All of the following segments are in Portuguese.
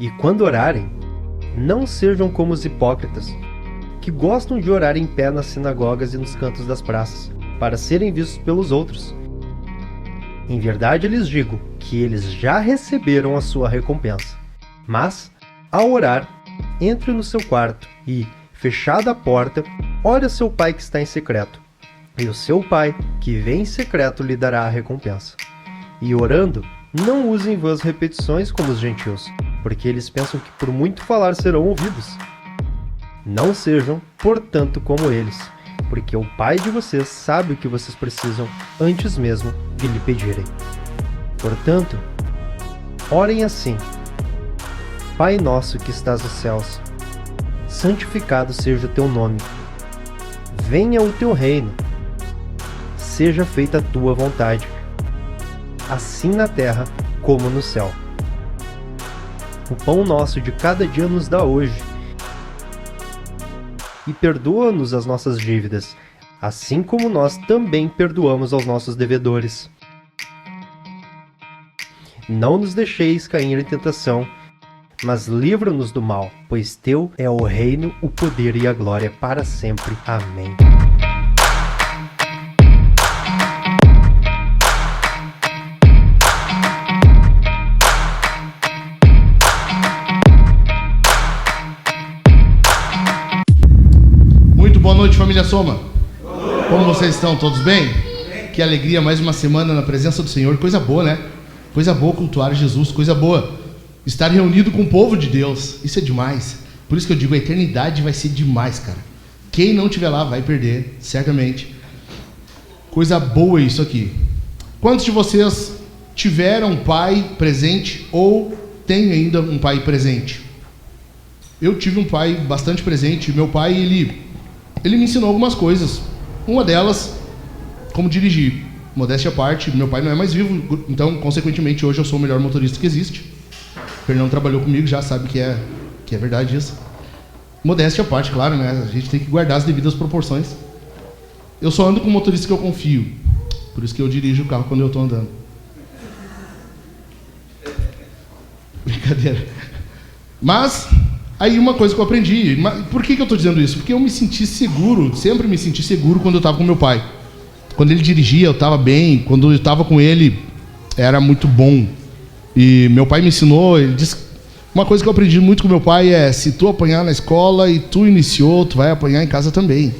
E quando orarem, não sejam como os hipócritas, que gostam de orar em pé nas sinagogas e nos cantos das praças, para serem vistos pelos outros. Em verdade lhes digo que eles já receberam a sua recompensa. Mas, ao orar, entre no seu quarto e, fechada a porta, ore a seu pai que está em secreto. E o seu pai, que vem em secreto, lhe dará a recompensa. E orando, não usem vãs repetições como os gentios, porque eles pensam que por muito falar serão ouvidos. Não sejam, portanto, como eles, porque o Pai de vocês sabe o que vocês precisam antes mesmo de lhe pedirem. Portanto, orem assim: Pai nosso que estás nos céus, santificado seja o teu nome. Venha o teu reino. Seja feita a tua vontade, assim na terra como no céu. O pão nosso de cada dia nos dá hoje. E perdoa-nos as nossas dívidas, assim como nós também perdoamos aos nossos devedores. Não nos deixeis cair em tentação, mas livra-nos do mal, pois teu é o reino, o poder e a glória para sempre. Amém. Boa noite, família Soma. Como vocês estão? Todos bem? Que alegria, mais uma semana na presença do Senhor. Coisa boa, né? Coisa boa cultuar Jesus, coisa boa estar reunido com o povo de Deus. Isso é demais. Por isso que eu digo, a eternidade vai ser demais, cara. Quem não estiver lá vai perder, certamente. Coisa boa isso aqui. Quantos de vocês tiveram um pai presente ou têm ainda um pai presente? Eu tive um pai bastante presente. Meu pai, ele me ensinou algumas coisas. Uma delas, como dirigir. Modéstia à parte, meu pai não é mais vivo, então, consequentemente, hoje eu sou o melhor motorista que existe. O Fernando trabalhou comigo, já sabe que é verdade isso. Modéstia à parte, claro, né? A gente tem que guardar as devidas proporções. Eu só ando com um motorista que eu confio. Por isso que eu dirijo o carro quando eu estou andando. Brincadeira. Mas aí uma coisa que eu aprendi, por que eu estou dizendo isso? Porque eu me senti seguro, sempre me senti seguro quando eu estava com meu pai. Quando ele dirigia, eu estava bem, quando eu estava com ele, era muito bom. E meu pai me ensinou, ele disse, uma coisa que eu aprendi muito com meu pai é: se tu apanhar na escola e tu iniciou, tu vai apanhar em casa também.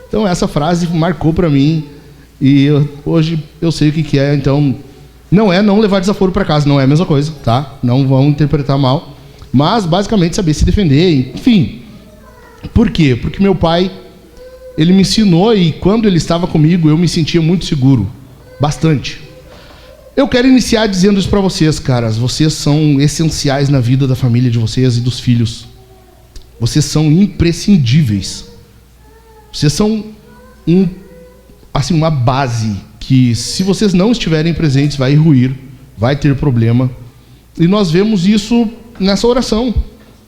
Então essa frase marcou para mim, e hoje eu sei o que é. Então, não é não levar desaforo para casa, não é a mesma coisa, tá? Não vão interpretar mal. Mas, basicamente, saber se defender, enfim. Por quê? Porque meu pai, ele me ensinou, e quando ele estava comigo, eu me sentia muito seguro. Bastante. Eu quero iniciar dizendo isso para vocês, caras. Vocês são essenciais na vida da família de vocês e dos filhos. Vocês são imprescindíveis. Vocês são uma base que, se vocês não estiverem presentes, vai ruir, vai ter problema. E nós vemos isso nessa oração.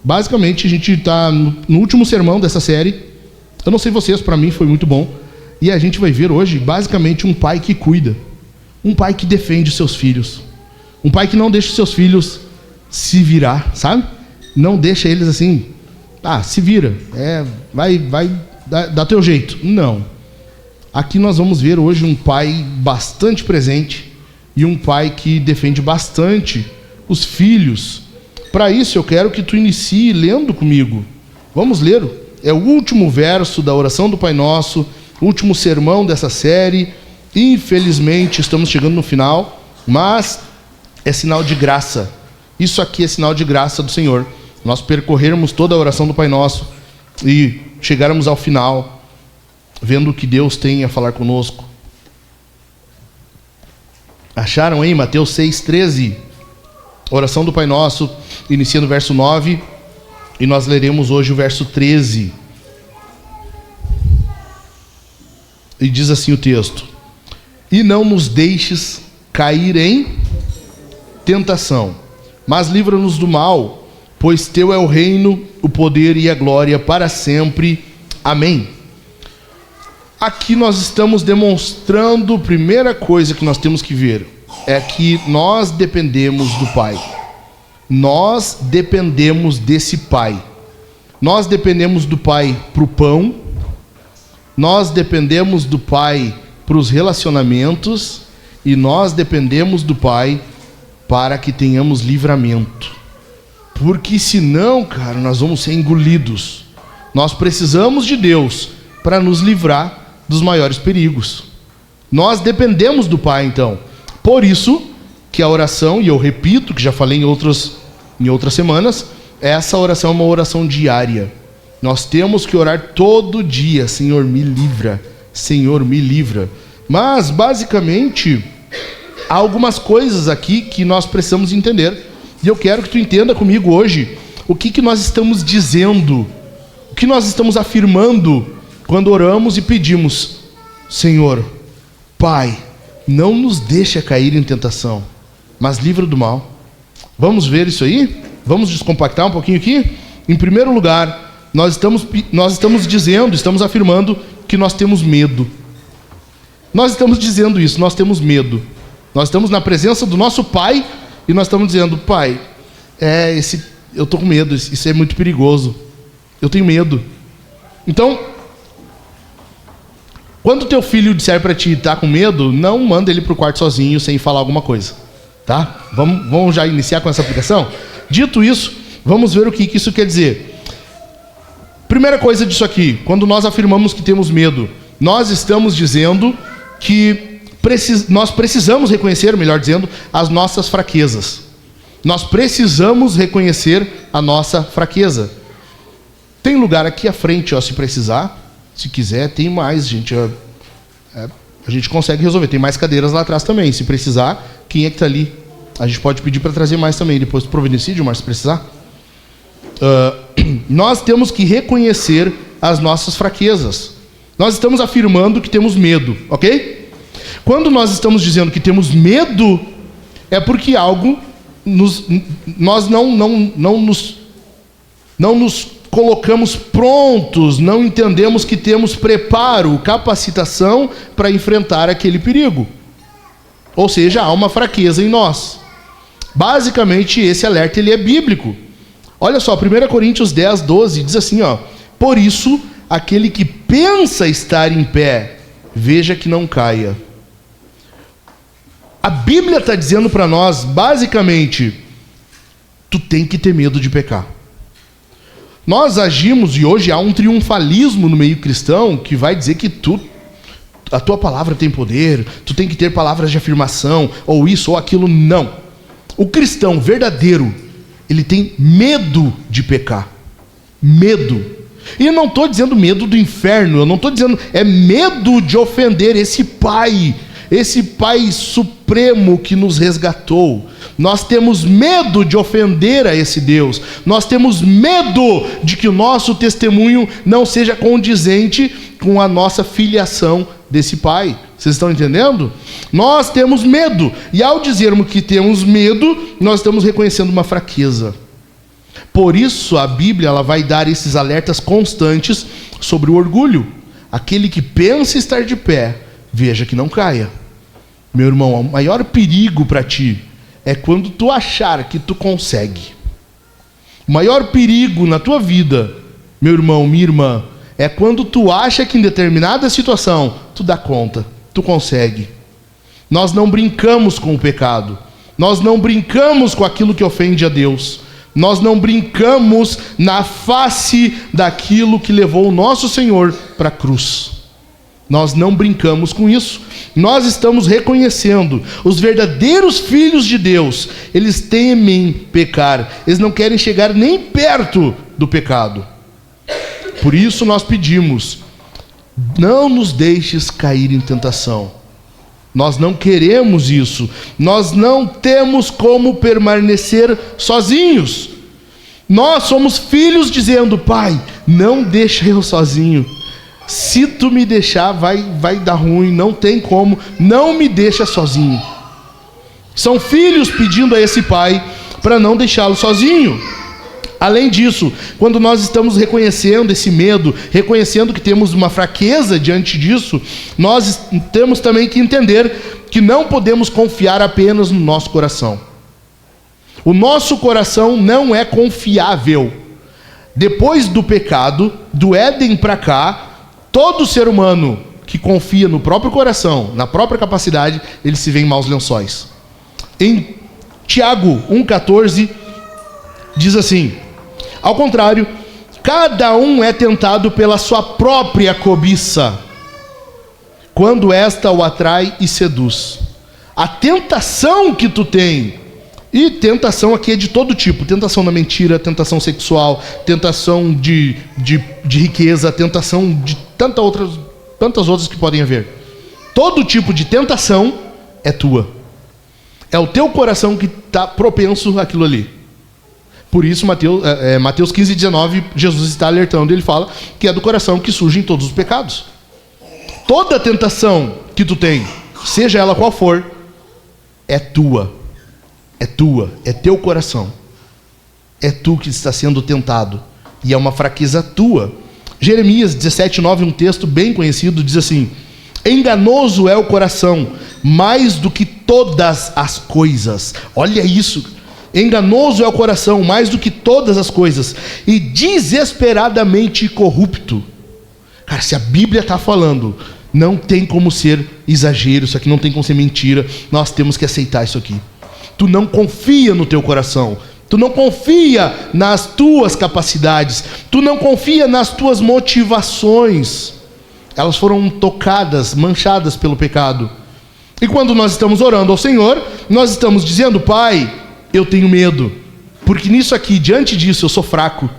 Basicamente, a gente está no último sermão dessa série. Eu não sei vocês, para mim foi muito bom. E a gente vai ver hoje, basicamente, um pai que cuida. Um pai que defende os seus filhos. Um pai que não deixa os seus filhos se virar, sabe? Não deixa eles assim, se vira, vai dá teu jeito. Não. Aqui nós vamos ver hoje um pai bastante presente e um pai que defende bastante os filhos. Para isso eu quero que tu inicie lendo comigo. Vamos ler. É o último verso da oração do Pai Nosso, último sermão dessa série. Infelizmente estamos chegando no final, mas é sinal de graça. Isso aqui é sinal de graça do Senhor. Nós percorrermos toda a oração do Pai Nosso e chegarmos ao final, vendo o que Deus tem a falar conosco. Acharam aí? Mateus 6,13. Oração do Pai Nosso, inicia no verso 9, e nós leremos hoje o verso 13. E diz assim o texto: e não nos deixes cair em tentação, mas livra-nos do mal, pois teu é o reino, o poder e a glória para sempre. Amém. Aqui nós estamos demonstrando, primeira coisa que nós temos que ver, é que nós dependemos do Pai. nós dependemos desse Pai. Nós dependemos do Pai para o pão, nós dependemos do Pai para os relacionamentos e nós dependemos do Pai para que tenhamos livramento. Porque senão, cara, nós vamos ser engolidos. Nós precisamos de Deus para nos livrar dos maiores perigos. Nós dependemos do Pai, então. Por isso que a oração, e eu repito, que já falei em outras semanas, essa oração é uma oração diária. Nós temos que orar todo dia: Senhor, me livra, Senhor, me livra. Mas, basicamente, há algumas coisas aqui que nós precisamos entender. E eu quero que tu entenda comigo hoje o que nós estamos dizendo, o que nós estamos afirmando quando oramos e pedimos: Senhor, Pai, não nos deixa cair em tentação, mas livra do mal. Vamos ver isso aí? Vamos descompactar um pouquinho aqui? Em primeiro lugar, nós estamos dizendo, estamos afirmando que nós temos medo. Nós estamos dizendo isso, nós temos medo. Nós estamos na presença do nosso Pai e nós estamos dizendo: Pai, eu estou com medo, isso é muito perigoso. Eu tenho medo. Então, quando teu filho disser para ti tá com medo, não manda ele para o quarto sozinho sem falar alguma coisa, tá? Vamos já iniciar com essa aplicação? Dito isso, vamos ver o que isso quer dizer. Primeira coisa disso aqui, quando nós afirmamos que temos medo, nós estamos dizendo que nós precisamos reconhecer, melhor dizendo, as nossas fraquezas. Nós precisamos reconhecer a nossa fraqueza. Tem lugar aqui à frente, ó, se precisar. Se quiser, tem mais, gente. A gente consegue resolver. Tem mais cadeiras lá atrás também. Se precisar, quem é que está ali? A gente pode pedir para trazer mais também. Depois do providencídio, mas se precisar. Nós temos que reconhecer as nossas fraquezas. Nós estamos afirmando que temos medo, ok? Quando nós estamos dizendo que temos medo, é porque algo nós não nos colocamos prontos, não entendemos que temos preparo, capacitação para enfrentar aquele perigo. Ou seja, há uma fraqueza em nós. Basicamente, esse alerta ele é bíblico. Olha só, 1 Coríntios 10, 12, diz assim, ó: por isso, aquele que pensa estar em pé, veja que não caia. A Bíblia está dizendo para nós, basicamente, tu tem que ter medo de pecar. Nós agimos, e hoje há um triunfalismo no meio cristão que vai dizer que a tua palavra tem poder, tu tem que ter palavras de afirmação, ou isso ou aquilo. Não. O cristão verdadeiro, ele tem medo de pecar. Medo. E eu não estou dizendo medo do inferno, eu não estou dizendo, é medo de ofender esse Pai supremo que nos resgatou. Nós temos medo de ofender a esse Deus. Nós temos medo de que o nosso testemunho não seja condizente com a nossa filiação desse Pai. Vocês estão entendendo? Nós temos medo. E ao dizermos que temos medo, nós estamos reconhecendo uma fraqueza. Por isso a Bíblia ela vai dar esses alertas constantes sobre o orgulho. Aquele que pensa estar de pé, veja que não caia. Meu irmão, o maior perigo para ti é quando tu achar que tu consegue. O maior perigo na tua vida, meu irmão, minha irmã, é quando tu acha que em determinada situação tu dá conta, tu consegue. Nós não brincamos com o pecado. Nós não brincamos com aquilo que ofende a Deus. Nós não brincamos na face daquilo que levou o nosso Senhor para a cruz. Nós não brincamos com isso. Nós estamos reconhecendo os verdadeiros filhos de Deus. Eles temem pecar. Eles não querem chegar nem perto do pecado. Por isso nós pedimos: não nos deixes cair em tentação. Nós não queremos isso. Nós não temos como permanecer sozinhos. Nós somos filhos dizendo: Pai, não deixa eu sozinho. Se tu me deixar, vai dar ruim, não tem como, não me deixa sozinho. São filhos pedindo a esse Pai para não deixá-lo sozinho. Além disso, quando nós estamos reconhecendo esse medo, reconhecendo que temos uma fraqueza diante disso, nós temos também que entender que não podemos confiar apenas no nosso coração. O nosso coração não é confiável. Depois do pecado, do Éden para cá, todo ser humano que confia no próprio coração, na própria capacidade, ele se vê em maus lençóis. Em Tiago 1,14 diz assim: ao contrário, cada um é tentado pela sua própria cobiça, quando esta o atrai e seduz. A tentação que tu tem, e tentação aqui é de todo tipo: tentação da mentira, tentação sexual, tentação de riqueza, tentação de tantas outras que podem haver. Todo tipo de tentação é tua. É o teu coração que está propenso àquilo ali. Por isso, Mateus 15:19, Jesus está alertando, ele fala que é do coração que surgem todos os pecados. Toda tentação que tu tem, seja ela qual for, é tua. É tua, é teu coração. É tu que está sendo tentado. E é uma fraqueza tua. Jeremias 17:9, um texto bem conhecido, diz assim: enganoso é o coração, mais do que todas as coisas. Olha isso. Enganoso é o coração, mais do que todas as coisas, e desesperadamente corrupto. Cara, se a Bíblia está falando, não tem como ser exagero, isso aqui não tem como ser mentira. Nós temos que aceitar isso aqui. Tu não confia no teu coração, tu não confia nas tuas capacidades, tu não confia nas tuas motivações. Elas foram tocadas, manchadas pelo pecado. E quando nós estamos orando ao Senhor, nós estamos dizendo: Pai, eu tenho medo, porque nisso aqui, diante disso, eu sou fraco.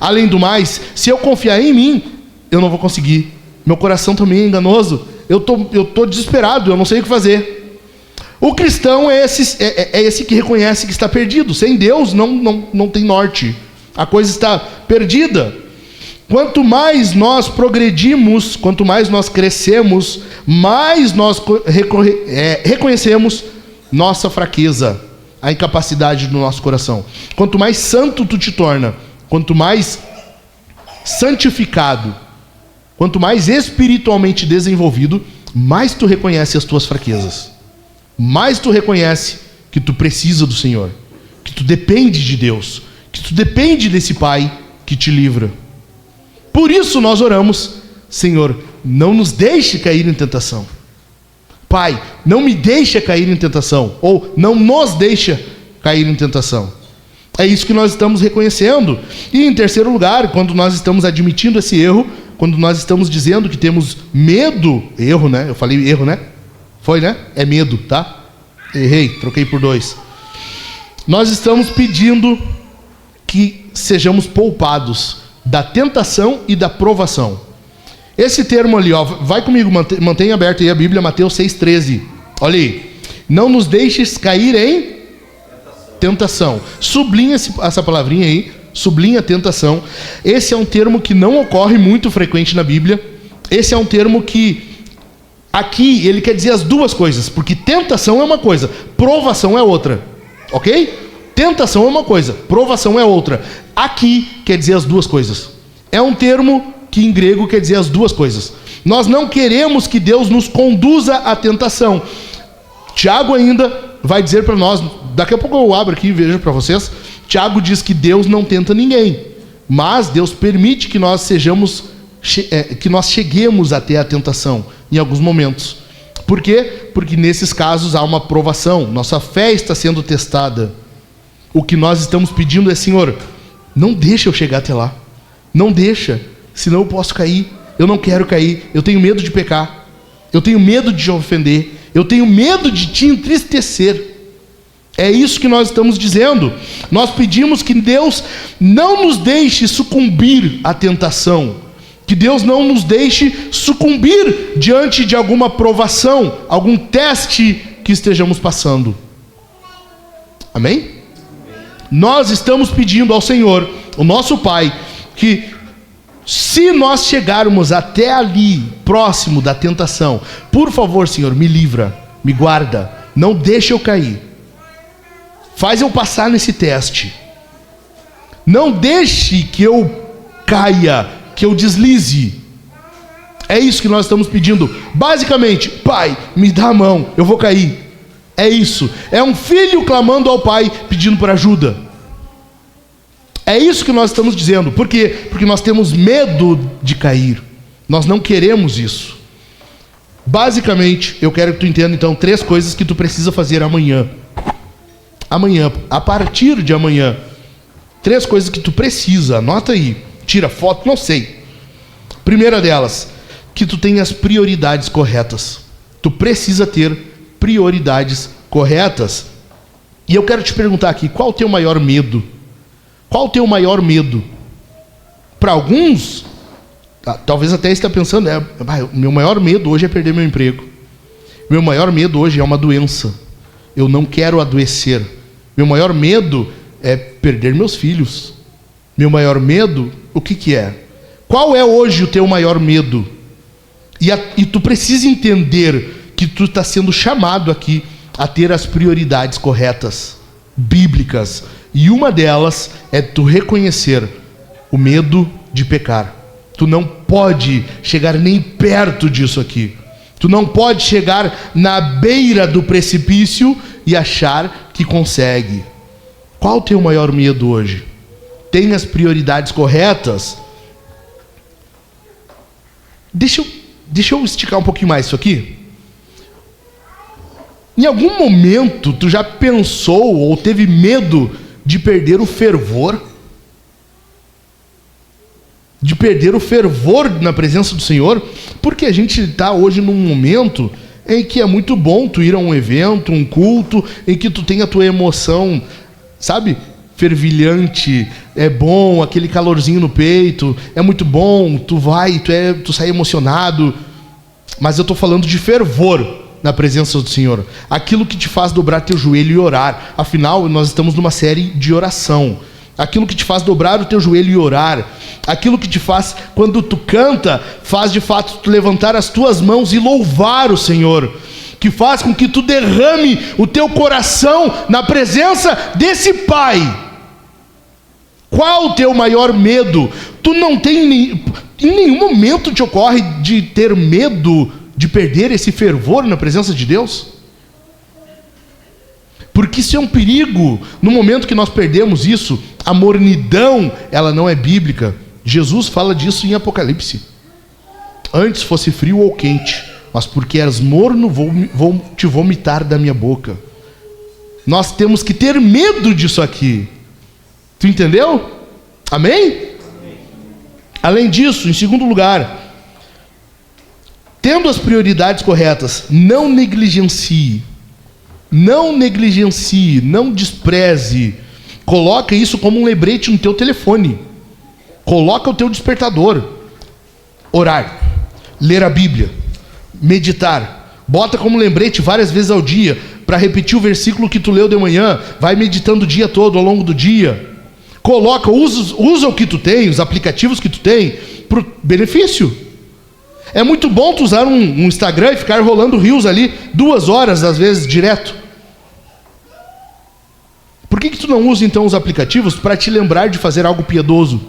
Além do mais, se eu confiar em mim, eu não vou conseguir. Meu coração também é enganoso. Eu tô desesperado, eu não sei o que fazer. O cristão é esse que reconhece que está perdido. Sem Deus não tem norte. A coisa está perdida. Quanto mais nós progredimos, quanto mais nós crescemos, mais nós reconhecemos nossa fraqueza, a incapacidade do nosso coração. Quanto mais santo tu te torna, quanto mais santificado, quanto mais espiritualmente desenvolvido, mais tu reconhece as tuas fraquezas. Mais tu reconhece que tu precisa do Senhor, que tu depende de Deus, que tu depende desse Pai que te livra. Por isso nós oramos: Senhor, não nos deixe cair em tentação. Pai, não me deixe cair em tentação, ou não nos deixa cair em tentação. É isso que nós estamos reconhecendo. E em terceiro lugar, quando nós estamos admitindo esse erro, quando nós estamos dizendo que temos medo, erro, né? Eu falei erro, né? Foi, né? É medo, tá? Errei, troquei por 2. Nós estamos pedindo que sejamos poupados da tentação e da provação. Esse termo ali, ó, vai comigo, mantenha aberto aí a Bíblia, Mateus 6,13. Olha aí. Não nos deixes cair em tentação. Sublinha essa palavrinha aí, sublinha tentação. Esse é um termo que não ocorre muito frequente na Bíblia. Esse é um termo que aqui ele quer dizer as duas coisas, porque tentação é uma coisa, provação é outra. Ok? Tentação é uma coisa, provação é outra. Aqui quer dizer as duas coisas. É um termo que em grego quer dizer as duas coisas. Nós não queremos que Deus nos conduza à tentação. Tiago ainda vai dizer para nós, daqui a pouco eu abro aqui e vejo para vocês. Tiago diz que Deus não tenta ninguém, mas Deus permite que nós cheguemos até a tentação em alguns momentos. Por quê? Porque nesses casos há uma provação, nossa fé está sendo testada. O que nós estamos pedindo é: Senhor, não deixa eu chegar até lá, não deixa, senão eu posso cair. Eu não quero cair, eu tenho medo de pecar, eu tenho medo de te ofender, eu tenho medo de te entristecer. É isso que nós estamos dizendo. Nós pedimos que Deus não nos deixe sucumbir à tentação, que Deus não nos deixe sucumbir diante de alguma provação, algum teste que estejamos passando. Amém? Nós estamos pedindo ao Senhor, o nosso Pai, que se nós chegarmos até ali, próximo da tentação, por favor, Senhor, me livra, me guarda, não deixa eu cair. Faz eu passar nesse teste. Não deixe que eu caia, que eu deslize. É isso que nós estamos pedindo. Basicamente: Pai, me dá a mão, eu vou cair. É isso. É um filho clamando ao pai, pedindo por ajuda. É isso que nós estamos dizendo. Por quê? Porque nós temos medo de cair. Nós não queremos isso. Basicamente, eu quero que tu entenda então 3 coisas que tu precisa fazer amanhã. Amanhã, a partir de amanhã. 3 coisas que tu precisa, anota aí. Tira foto, não sei. Primeira delas, que tu tenha as prioridades corretas. Tu precisa ter prioridades corretas. E eu quero te perguntar aqui, qual o teu maior medo? Qual o teu maior medo? Para alguns, talvez até esteja pensando, meu maior medo hoje é perder meu emprego. Meu maior medo hoje é uma doença. Eu não quero adoecer. Meu maior medo é perder meus filhos. Meu maior medo, o que é? Qual é hoje o teu maior medo? E tu precisa entender que tu está sendo chamado aqui a ter as prioridades corretas, bíblicas. E uma delas é tu reconhecer o medo de pecar. Tu não pode chegar nem perto disso aqui. Tu não pode chegar na beira do precipício e achar que consegue. Qual o teu maior medo hoje? Tem as prioridades corretas? Deixa eu esticar um pouquinho mais isso aqui. Em algum momento tu já pensou ou teve medo de perder o fervor? De perder o fervor na presença do Senhor? Porque a gente está hoje num momento em que é muito bom tu ir a um evento, um culto, em que tu tem a tua emoção, sabe, fervilhante, é bom, aquele calorzinho no peito, é muito bom, tu sai emocionado. Mas eu estou falando de fervor na presença do Senhor, aquilo que te faz dobrar teu joelho e orar. Afinal, nós estamos numa série de oração. Aquilo que te faz dobrar o teu joelho e orar, aquilo que te faz, quando tu canta, faz de fato tu levantar as tuas mãos e louvar o Senhor, que faz com que tu derrame o teu coração na presença desse Pai. Qual o teu maior medo? Tu não tem, em nenhum momento te ocorre de ter medo de perder esse fervor na presença de Deus? Porque isso é um perigo. No momento que nós perdemos isso, a mornidão, ela não é bíblica. Jesus fala disso em Apocalipse. Antes fosse frio ou quente, mas porque és morno, vou te vomitar da minha boca. Nós temos que ter medo disso aqui. Tu entendeu? Amém? Além disso, em segundo lugar, tendo as prioridades corretas, não negligencie. Não negligencie, não despreze. Coloca isso como um lembrete no teu telefone. Coloca o teu despertador. Orar, ler a Bíblia, meditar. Bota como lembrete várias vezes ao dia, para repetir o versículo que tu leu de manhã. Vai meditando o dia todo, ao longo do dia. Coloca, usa o que tu tem, os aplicativos que tu tem, para o benefício. É muito bom tu usar um Instagram e ficar rolando reels ali 2 horas, às vezes, direto. Por que tu não usa então os aplicativos para te lembrar de fazer algo piedoso?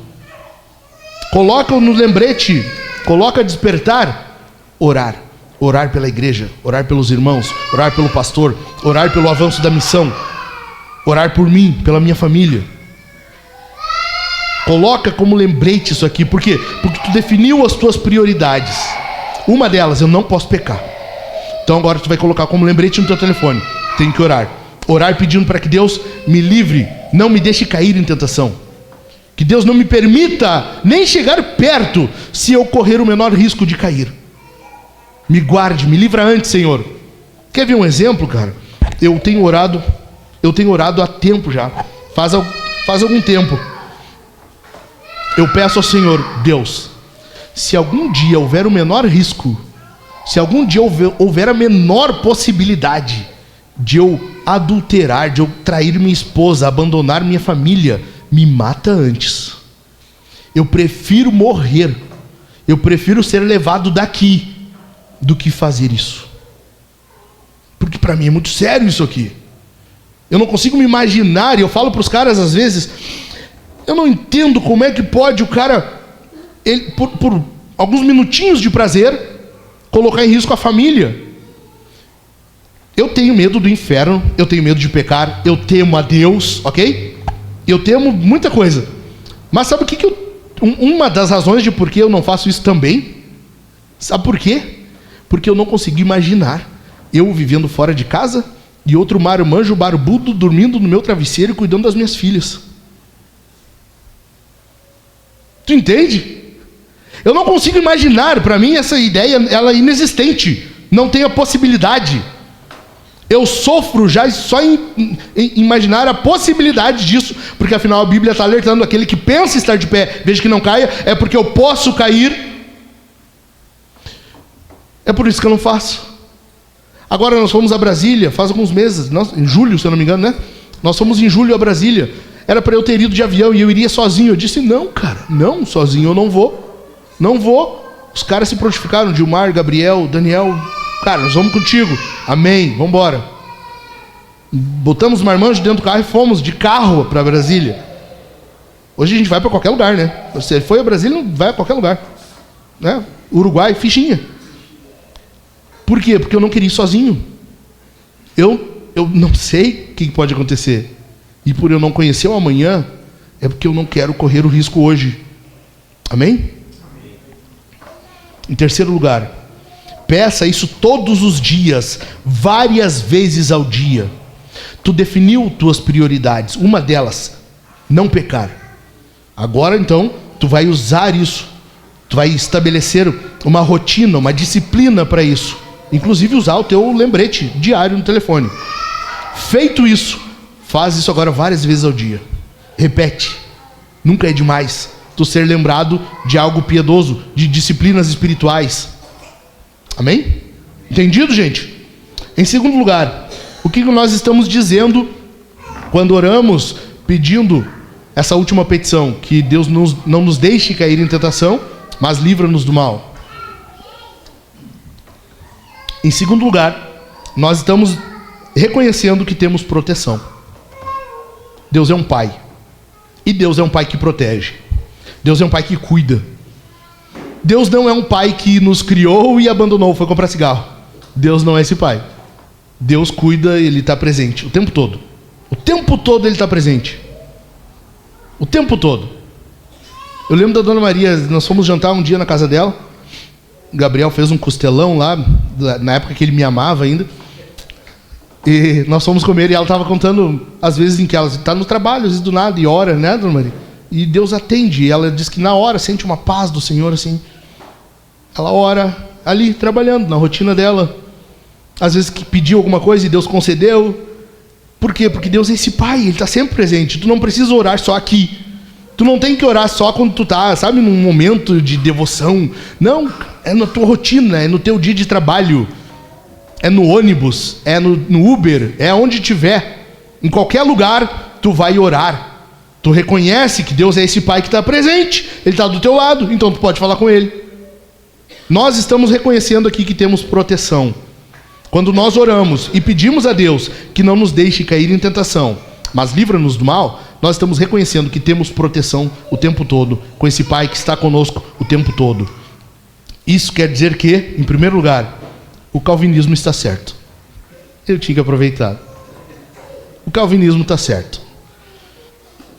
Coloca no lembrete, coloca despertar, orar. Orar pela igreja, orar pelos irmãos, orar pelo pastor, orar pelo avanço da missão, orar por mim, pela minha família. Coloca como lembrete isso aqui. Por quê? Porque tu definiu as tuas prioridades. Uma delas, eu não posso pecar. Então agora tu vai colocar como lembrete no teu telefone. Tem que orar. Orar pedindo para que Deus me livre, não me deixe cair em tentação. Que Deus não me permita nem chegar perto se eu correr o menor risco de cair. Me guarde, me livra antes, Senhor. Quer ver um exemplo, cara? Eu tenho orado há tempo já. Faz algum tempo. Eu peço ao Senhor, Deus, se algum dia houver o menor risco, se algum dia houver a menor possibilidade de eu adulterar, de eu trair minha esposa, abandonar minha família, me mata antes. Eu prefiro morrer, eu prefiro ser levado daqui do que fazer isso. Porque para mim é muito sério isso aqui. Eu não consigo me imaginar, e eu falo para os caras às vezes, eu não entendo como é que pode o cara, ele, por alguns minutinhos de prazer, colocar em risco a família. Eu tenho medo do inferno, eu tenho medo de pecar, eu temo a Deus, ok? Eu temo muita coisa. Mas sabe o que uma das razões de por que eu não faço isso também? Sabe por quê? Porque eu não consigo imaginar eu vivendo fora de casa e outro marmanjo barbudo dormindo no meu travesseiro e cuidando das minhas filhas. Tu entende? Eu não consigo imaginar, para mim essa ideia ela é inexistente, não tem a possibilidade. Eu sofro já só em imaginar a possibilidade disso, porque afinal a Bíblia está alertando aquele que pensa estar de pé, veja que não caia, é porque eu posso cair. É por isso que eu não faço. Agora nós fomos a Brasília, faz alguns meses, em julho, se eu não me engano, né? Nós fomos em julho a Brasília. Era para eu ter ido de avião e eu iria sozinho. Eu disse, não, cara, não, sozinho eu não vou. Não vou. Os caras se prontificaram, Gilmar, Gabriel, Daniel. Cara, nós vamos contigo. Amém, vamos embora. Botamos o marmanjo dentro do carro e fomos de carro para Brasília. Hoje a gente vai para qualquer lugar, né? Você foi a Brasília, vai a qualquer lugar, né? Uruguai, fichinha. Por quê? Porque eu não queria ir sozinho. Eu não sei o que pode acontecer. E por eu não conhecer o amanhã, é porque eu não quero correr o risco hoje. Amém? Em terceiro lugar, peça isso todos os dias, várias vezes ao dia. Tu definiu tuas prioridades. Uma delas, não pecar. Agora então, tu vai usar isso. Tu vai estabelecer uma rotina, uma disciplina para isso. Inclusive usar o teu lembrete diário no telefone. Feito isso, faz isso agora várias vezes ao dia. Repete. Nunca é demais tu ser lembrado de algo piedoso, de disciplinas espirituais. Amém? Entendido, gente? Em segundo lugar, o que nós estamos dizendo quando oramos, pedindo essa última petição, que Deus não nos deixe cair em tentação, mas livra-nos do mal. Em segundo lugar, nós estamos reconhecendo que temos proteção. Deus é um pai. E Deus é um pai que protege. Deus é um pai que cuida. Deus não é um pai que nos criou e abandonou, foi comprar cigarro. Deus não é esse pai. Deus cuida, ele está presente o tempo todo. O tempo todo ele está presente. O tempo todo. Eu lembro da Dona Maria, nós fomos jantar um dia na casa dela. O Gabriel fez um costelão lá, na época que ele me amava ainda. E nós fomos comer e ela estava contando as vezes em que ela está no trabalho, às vezes do nada, e ora, né, Dona Maria? E Deus atende. E ela diz que na hora sente uma paz do Senhor, assim. Ela ora ali, trabalhando, na rotina dela. Às vezes que pediu alguma coisa e Deus concedeu. Por quê? Porque Deus é esse pai, ele está sempre presente. Tu não precisa orar só aqui. Tu não tem que orar só quando tu tá, sabe, num momento de devoção. Não, é na tua rotina, é no teu dia de trabalho. É no ônibus, é no Uber, é onde tiver. Em qualquer lugar, tu vai orar. Tu reconhece que Deus é esse pai que está presente. Ele está do teu lado, então tu pode falar com ele. Nós estamos reconhecendo aqui que temos proteção. Quando nós oramos e pedimos a Deus que não nos deixe cair em tentação, mas livra-nos do mal, nós estamos reconhecendo que temos proteção o tempo todo, com esse pai que está conosco o tempo todo. Isso quer dizer que, em primeiro lugar, o calvinismo está certo. Eu tinha que aproveitar. O calvinismo está certo.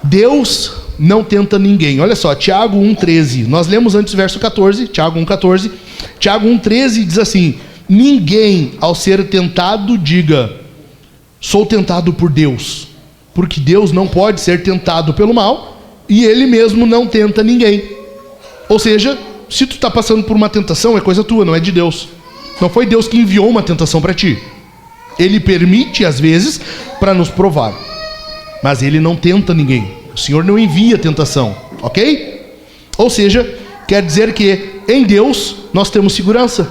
Deus não tenta ninguém. Olha só, Tiago 1,13. Nós lemos antes o verso 14, Tiago 1,14. Tiago 1,13 diz assim: ninguém, ao ser tentado, diga, sou tentado por Deus. Porque Deus não pode ser tentado pelo mal e Ele mesmo não tenta ninguém. Ou seja, se tu está passando por uma tentação, é coisa tua, não é de Deus. Não foi Deus que enviou uma tentação para ti. Ele permite, às vezes, para nos provar. Mas Ele não tenta ninguém. O Senhor não envia tentação, ok? Ou seja, quer dizer que em Deus nós temos segurança.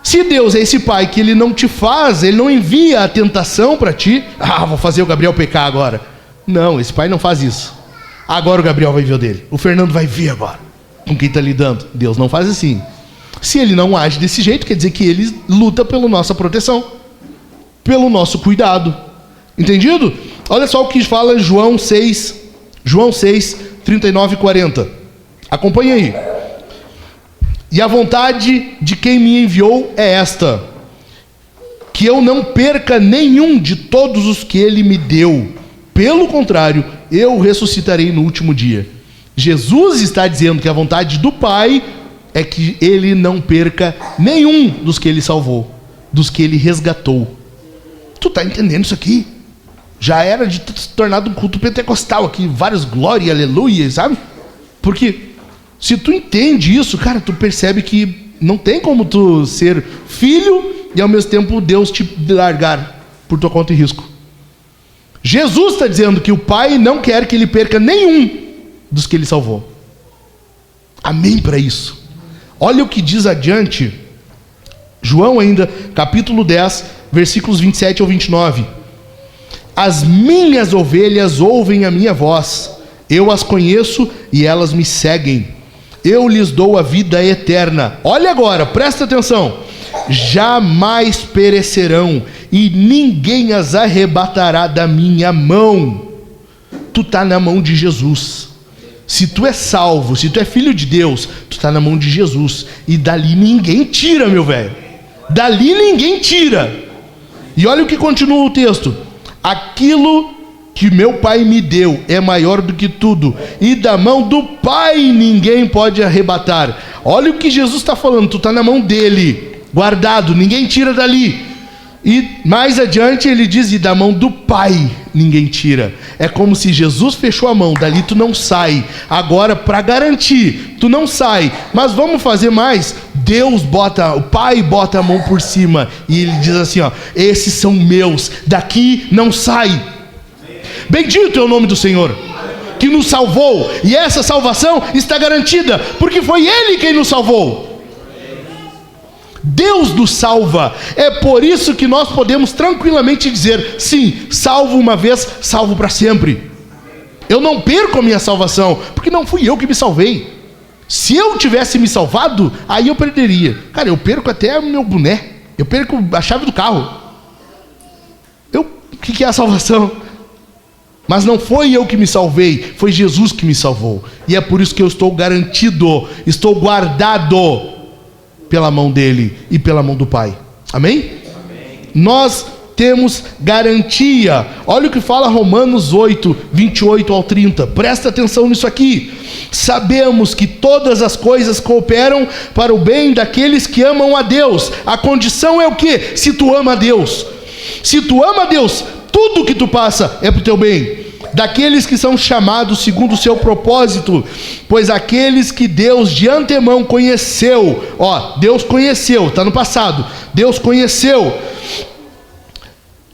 Se Deus é esse pai que Ele não te faz, Ele não envia a tentação para ti. Ah, vou fazer o Gabriel pecar agora. Não, esse pai não faz isso. Agora o Gabriel vai ver o dele. O Fernando vai ver agora com quem está lidando. Deus não faz assim. Se Ele não age desse jeito, quer dizer que Ele luta pela nossa proteção, pelo nosso cuidado. Entendido? Olha só o que fala João 6, 39 e 40. Acompanhe aí. E a vontade de quem me enviou é esta: que eu não perca nenhum de todos os que ele me deu. Pelo contrário, eu o ressuscitarei no último dia. Jesus está dizendo que a vontade do Pai é que ele não perca nenhum dos que ele salvou, dos que ele resgatou. Tu está entendendo isso aqui? Já era de ter se tornado um culto pentecostal aqui, vários glória, aleluia, sabe? Porque se tu entende isso, cara, tu percebe que não tem como tu ser filho e ao mesmo tempo Deus te largar por tua conta e risco. Jesus está dizendo que o Pai não quer que ele perca nenhum dos que ele salvou. Amém para isso. Olha o que diz adiante, João ainda, capítulo 10, versículos 27 ao 29. As minhas ovelhas ouvem a minha voz, eu as conheço e elas me seguem. Eu lhes dou a vida eterna. Olha agora, presta atenção. Jamais perecerão e ninguém as arrebatará da minha mão. Tu está na mão de Jesus. Se tu é salvo, se tu é filho de Deus, tu está na mão de Jesus. E dali ninguém tira, meu velho. Dali ninguém tira. E olha o que continua o texto. Aquilo que meu Pai me deu é maior do que tudo, e da mão do Pai ninguém pode arrebatar. Olha o que Jesus está falando, tu está na mão dele, guardado, ninguém tira dali. E mais adiante ele diz, e da mão do Pai ninguém tira. É como se Jesus fechou a mão, dali tu não sai. Agora, para garantir, tu não sai, mas vamos fazer mais. Deus bota, o Pai bota a mão por cima, e ele diz assim, ó, esses são meus, daqui não sai. Bendito é o nome do Senhor, que nos salvou, e essa salvação está garantida, porque foi Ele quem nos salvou. Deus nos salva, é por isso que nós podemos tranquilamente dizer, sim, salvo uma vez, salvo para sempre. Eu não perco a minha salvação, porque não fui eu que me salvei. Se eu tivesse me salvado, aí eu perderia. Cara, eu perco até o meu boné, eu perco a chave do carro. O que é a salvação? Mas não foi eu que me salvei, foi Jesus que me salvou. E é por isso que eu estou garantido, estou guardado pela mão dele e pela mão do Pai. Amém? Amém. Nós temos garantia. Olha o que fala Romanos 8, 28 ao 30. Presta atenção nisso aqui. Sabemos que todas as coisas cooperam para o bem daqueles que amam a Deus. A condição é o quê? Se tu ama a Deus. Se tu ama a Deus, tudo que tu passa é para o teu bem. Daqueles que são chamados segundo o seu propósito, pois aqueles que Deus de antemão conheceu, Deus conheceu, está no passado, Deus conheceu,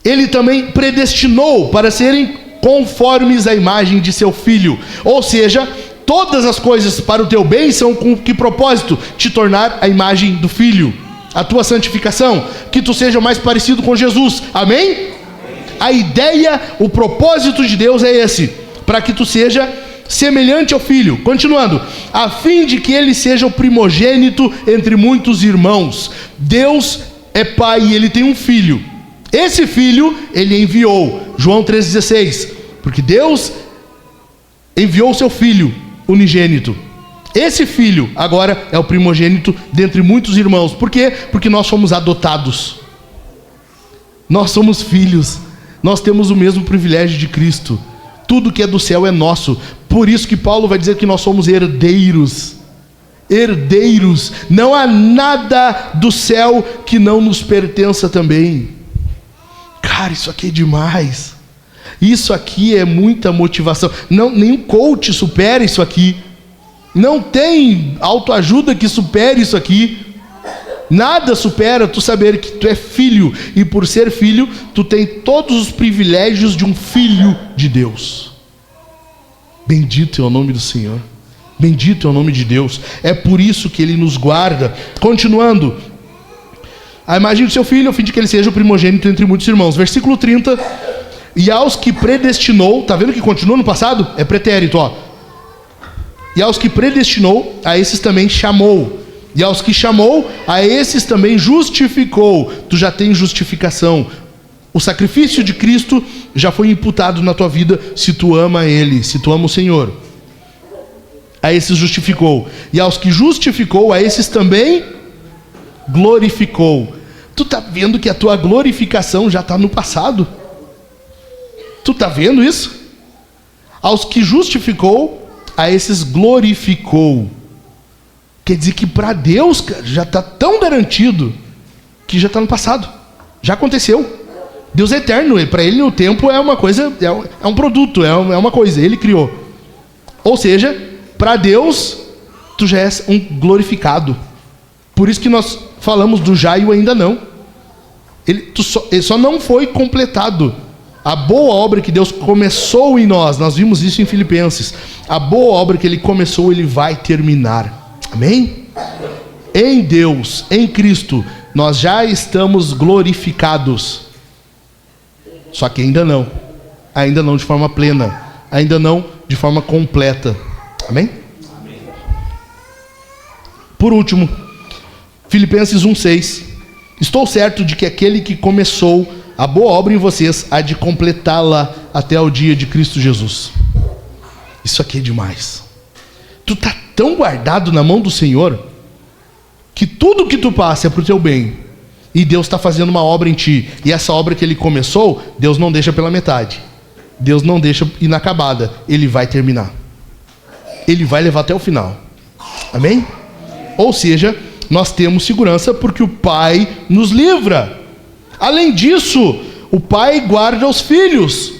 Ele também predestinou para serem conformes à imagem de seu Filho. Ou seja, todas as coisas para o teu bem são com que propósito? Te tornar a imagem do Filho. A tua santificação, que tu seja mais parecido com Jesus. Amém? A ideia, o propósito de Deus é esse, para que tu seja semelhante ao Filho. Continuando, a fim de que ele seja o primogênito entre muitos irmãos. Deus é Pai e ele tem um Filho. Esse Filho ele enviou, João 3,16, porque Deus enviou o seu Filho unigênito. Esse Filho agora é o primogênito dentre muitos irmãos. Por quê? Porque nós somos adotados. Nós somos filhos. Nós temos o mesmo privilégio de Cristo. Tudo que é do céu é nosso. Por isso que Paulo vai dizer que nós somos herdeiros. Herdeiros. Não há nada do céu que não nos pertença também. Cara, isso aqui é demais. Isso aqui é muita motivação. Não, nenhum coach supera isso aqui. Não tem autoajuda que supere isso aqui. Nada supera tu saber que tu é filho, e por ser filho, tu tem todos os privilégios de um filho de Deus. Bendito é o nome do Senhor. Bendito é o nome de Deus. É por isso que Ele nos guarda. Continuando, a imagem do seu filho, a fim de que ele seja o primogênito entre muitos irmãos. Versículo 30. E aos que predestinou, tá vendo que continua no passado? É pretérito, E aos que predestinou, a esses também chamou. E aos que chamou, a esses também justificou. Tu já tens justificação. O sacrifício de Cristo já foi imputado na tua vida, se tu ama Ele, se tu ama o Senhor. A esses justificou. E aos que justificou, a esses também glorificou. Tu está vendo que a tua glorificação já está no passado? Tu está vendo isso? Aos que justificou, a esses glorificou. Quer dizer que para Deus, cara, já está tão garantido que já está no passado. Já aconteceu. Deus é eterno, para Ele o tempo é uma coisa, é um produto, é uma coisa, Ele criou. Ou seja, para Deus, tu já és um glorificado. Por isso que nós falamos do já e o ainda não. Ele só não foi completado. A boa obra que Deus começou em nós vimos isso em Filipenses. A boa obra que Ele começou, Ele vai terminar. Amém? Em Deus, em Cristo, nós já estamos glorificados. Só que ainda não de forma plena, ainda não de forma completa. Amém? Amém. Por último, Filipenses 1:6. Estou certo de que aquele que começou a boa obra em vocês há de completá-la até o dia de Cristo Jesus. Isso aqui é demais. Tu está tão guardado na mão do Senhor que tudo que tu passa é para o teu bem. E Deus está fazendo uma obra em ti. E essa obra que Ele começou, Deus não deixa pela metade. Deus não deixa inacabada. Ele vai terminar. Ele vai levar até o final. Amém? Ou seja, nós temos segurança porque o Pai nos livra. Além disso, o Pai guarda os filhos.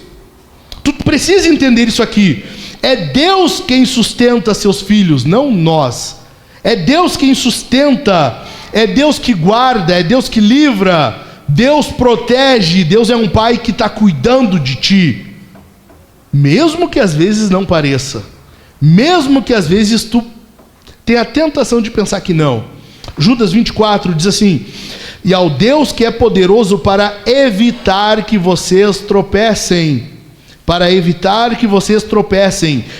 Tu precisa entender isso aqui. É Deus quem sustenta seus filhos, não nós. É Deus quem sustenta. É Deus que guarda, é Deus que livra, Deus protege, Deus é um pai que está cuidando de ti. Mesmo que às vezes não pareça, mesmo que às vezes tu tenha a tentação de pensar que não. Judas 24 diz assim: e ao Deus que é poderoso para evitar que vocês tropecem,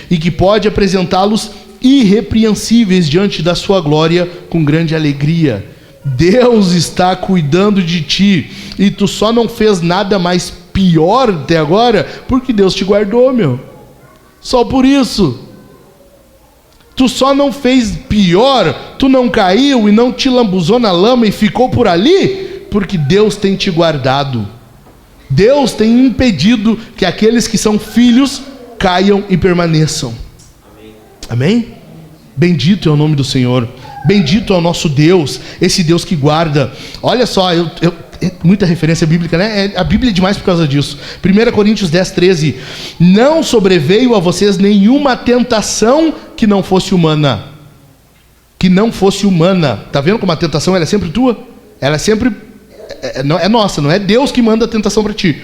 e que pode apresentá-los irrepreensíveis diante da sua glória com grande alegria. Deus está cuidando de ti e tu só não fez nada mais pior até agora porque Deus te guardou, meu. Só por isso. Tu só não fez pior, tu não caiu e não te lambuzou na lama e ficou por ali porque Deus tem te guardado. Deus tem impedido que aqueles que são filhos caiam e permaneçam. Amém? Bendito é o nome do Senhor. Bendito é o nosso Deus, esse Deus que guarda. Olha só, muita referência bíblica, né? A Bíblia é demais por causa disso. 1 Coríntios 10:13. Não sobreveio a vocês nenhuma tentação que não fosse humana. Que não fosse humana. Tá vendo como a tentação ela é sempre tua? Ela é sempre é nossa, não é Deus que manda a tentação para ti.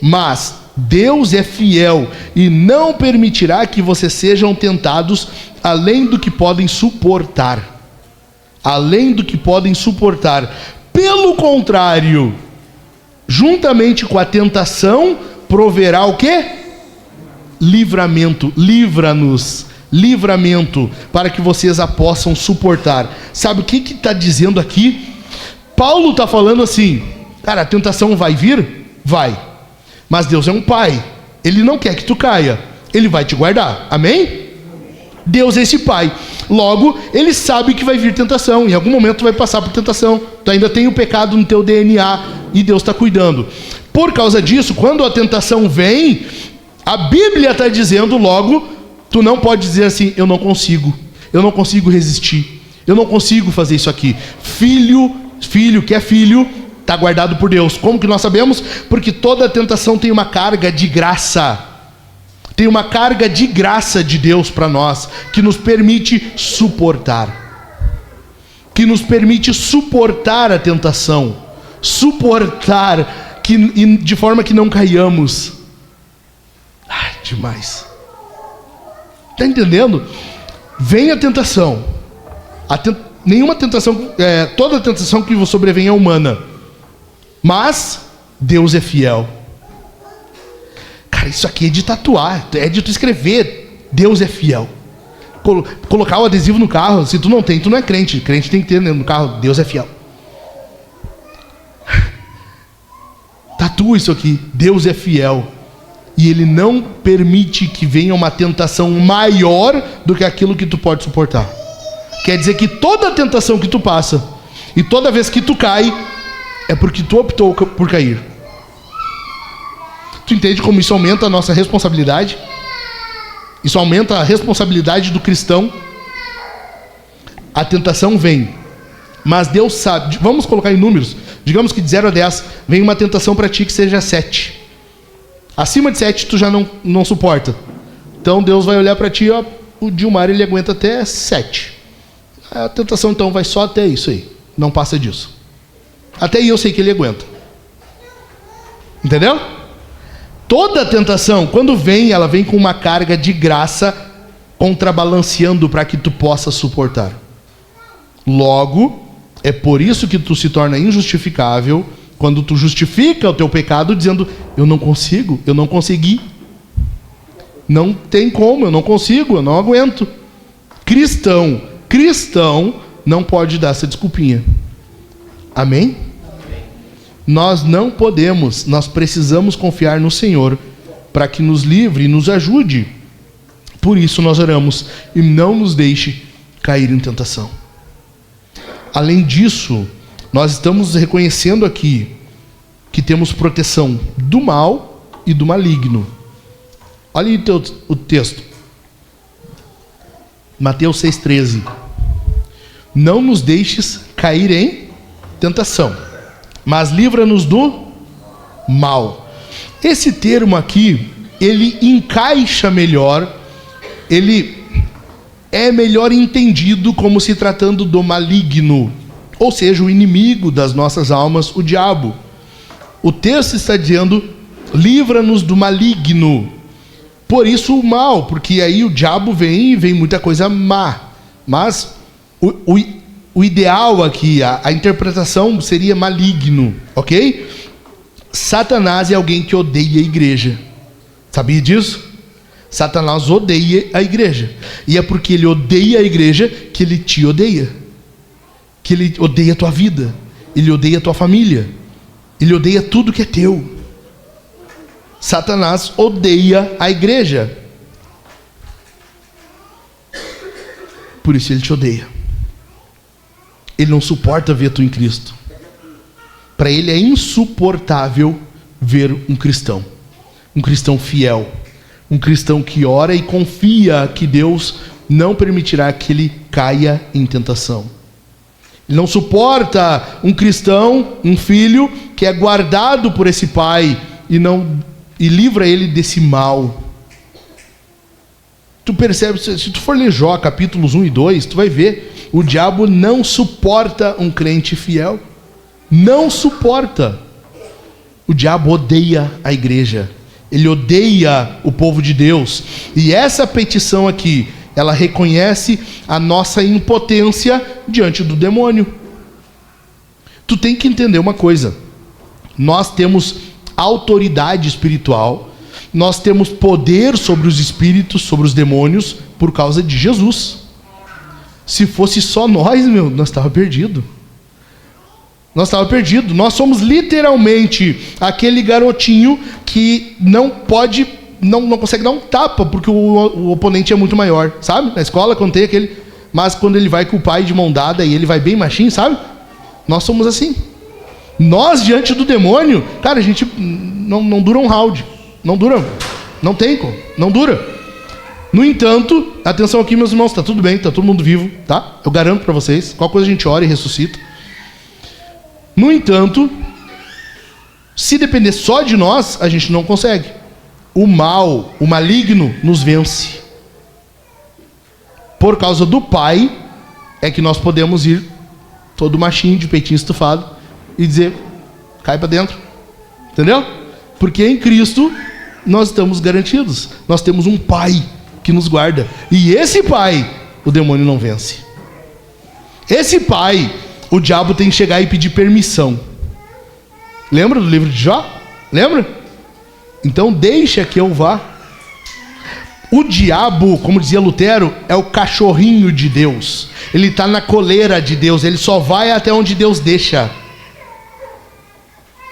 Mas Deus é fiel e não permitirá que vocês sejam tentados além do que podem suportar. Além do que podem suportar. Pelo contrário, juntamente com a tentação, proverá o quê? Livramento. Livra-nos. Livramento, para que vocês a possam suportar. Sabe o que está dizendo aqui? Paulo está falando assim: cara, a tentação vai vir? Vai. Mas Deus é um pai, Ele não quer que tu caia, Ele vai te guardar, amém? Deus é esse pai, logo Ele sabe que vai vir tentação, em algum momento tu vai passar por tentação, tu ainda tem o pecado no teu DNA, e Deus está cuidando. Por causa disso, quando a tentação vem, a Bíblia está dizendo logo, tu não pode dizer assim: eu não consigo resistir, eu não consigo fazer isso aqui. Filho que é filho, está guardado por Deus. Como que nós sabemos? Porque toda tentação tem uma carga de graça. Tem uma carga de graça de Deus para nós, que nos permite suportar. Que nos permite suportar a tentação. Suportar de forma que não caiamos. Demais. Está entendendo? Vem a tentação. Nenhuma tentação, toda tentação que sobrevém é humana. Mas Deus é fiel. Cara, isso aqui é de tatuar, é de tu escrever. Deus é fiel. Colocar o adesivo no carro, se tu não tem, tu não é crente. Crente tem que ter no carro: Deus é fiel. Tatua isso aqui: Deus é fiel. E Ele não permite que venha uma tentação maior do que aquilo que tu pode suportar. Quer dizer que toda tentação que tu passa, e toda vez que tu cai, é porque tu optou por cair. Tu entende como isso aumenta a nossa responsabilidade? Isso aumenta a responsabilidade do cristão. A tentação vem, mas Deus sabe. Vamos colocar em números. Digamos que de 0 a 10 vem uma tentação para ti que seja 7. Acima de 7 tu já não suporta. Então Deus vai olhar para ti, ó, o Dilmar ele aguenta até 7. A tentação então vai só até isso aí. Não passa disso. Até aí eu sei que ele aguenta. Entendeu? Toda tentação, quando vem, ela vem com uma carga de graça contrabalanceando para que tu possa suportar. Logo, é por isso que tu se torna injustificável quando tu justifica o teu pecado dizendo: eu não consigo, eu não consegui. Não tem como, eu não consigo, eu não aguento. Cristão não pode dar essa desculpinha. Amém? Nós não podemos, nós precisamos confiar no Senhor para que nos livre e nos ajude. Por isso nós oramos: e não nos deixe cair em tentação. Além disso, nós estamos reconhecendo aqui que temos proteção do mal e do maligno. Olha aí o texto. Mateus 6,13. Não nos deixes cair em tentação, mas livra-nos do mal. Esse termo aqui, ele encaixa melhor, ele é melhor entendido como se tratando do maligno, ou seja, o inimigo das nossas almas, o diabo. O texto está dizendo: livra-nos do maligno. Por isso o mal, porque aí o diabo vem muita coisa má. Mas o ideal aqui, a interpretação seria maligno, ok? Satanás é alguém que odeia a igreja. Sabia disso? Satanás odeia a igreja. E é porque ele odeia a igreja que ele te odeia. Que ele odeia a tua vida. Ele odeia a tua família. Ele odeia tudo que é teu. Satanás odeia a igreja. Por isso ele te odeia. Ele não suporta ver tu em Cristo. Para ele é insuportável ver um cristão fiel, um cristão que ora e confia que Deus não permitirá que ele caia em tentação. Ele não suporta um cristão, um filho que é guardado por esse pai e livra ele desse mal. Tu percebe, se tu for ler Jó capítulos 1 e 2, tu vai ver, o diabo não suporta um crente fiel. Não suporta. O diabo odeia a igreja. Ele odeia o povo de Deus. E essa petição aqui, ela reconhece a nossa impotência diante do demônio. Tu tem que entender uma coisa. Nós temos autoridade espiritual. Nós temos poder sobre os espíritos, sobre os demônios, por causa de Jesus. Se fosse só nós, nós estávamos perdidos. Nós estávamos perdidos. Nós somos literalmente aquele garotinho que não consegue dar um tapa, porque o oponente é muito maior, sabe? Na escola, quando tem aquele... Mas quando ele vai com o pai de mão dada e ele vai bem machinho, sabe? Nós somos assim. Nós, diante do demônio, cara, a gente não dura um round. Não dura. Não tem como. Não dura. No entanto, atenção aqui, meus irmãos, tá tudo bem, tá todo mundo vivo, tá? Eu garanto para vocês. Qualquer coisa a gente ora e ressuscita. No entanto, se depender só de nós, a gente não consegue. O mal, o maligno, nos vence. Por causa do Pai, é que nós podemos ir todo machinho, de peitinho estufado, e dizer: cai para dentro. Entendeu? Porque em Cristo nós estamos garantidos. Nós temos um Pai que nos guarda. E esse Pai, o demônio não vence. Esse Pai, o diabo tem que chegar e pedir permissão. Lembra do livro de Jó? Lembra? Então deixa que eu vá. O diabo, como dizia Lutero, é o cachorrinho de Deus. Ele está na coleira de Deus. Ele só vai até onde Deus deixa.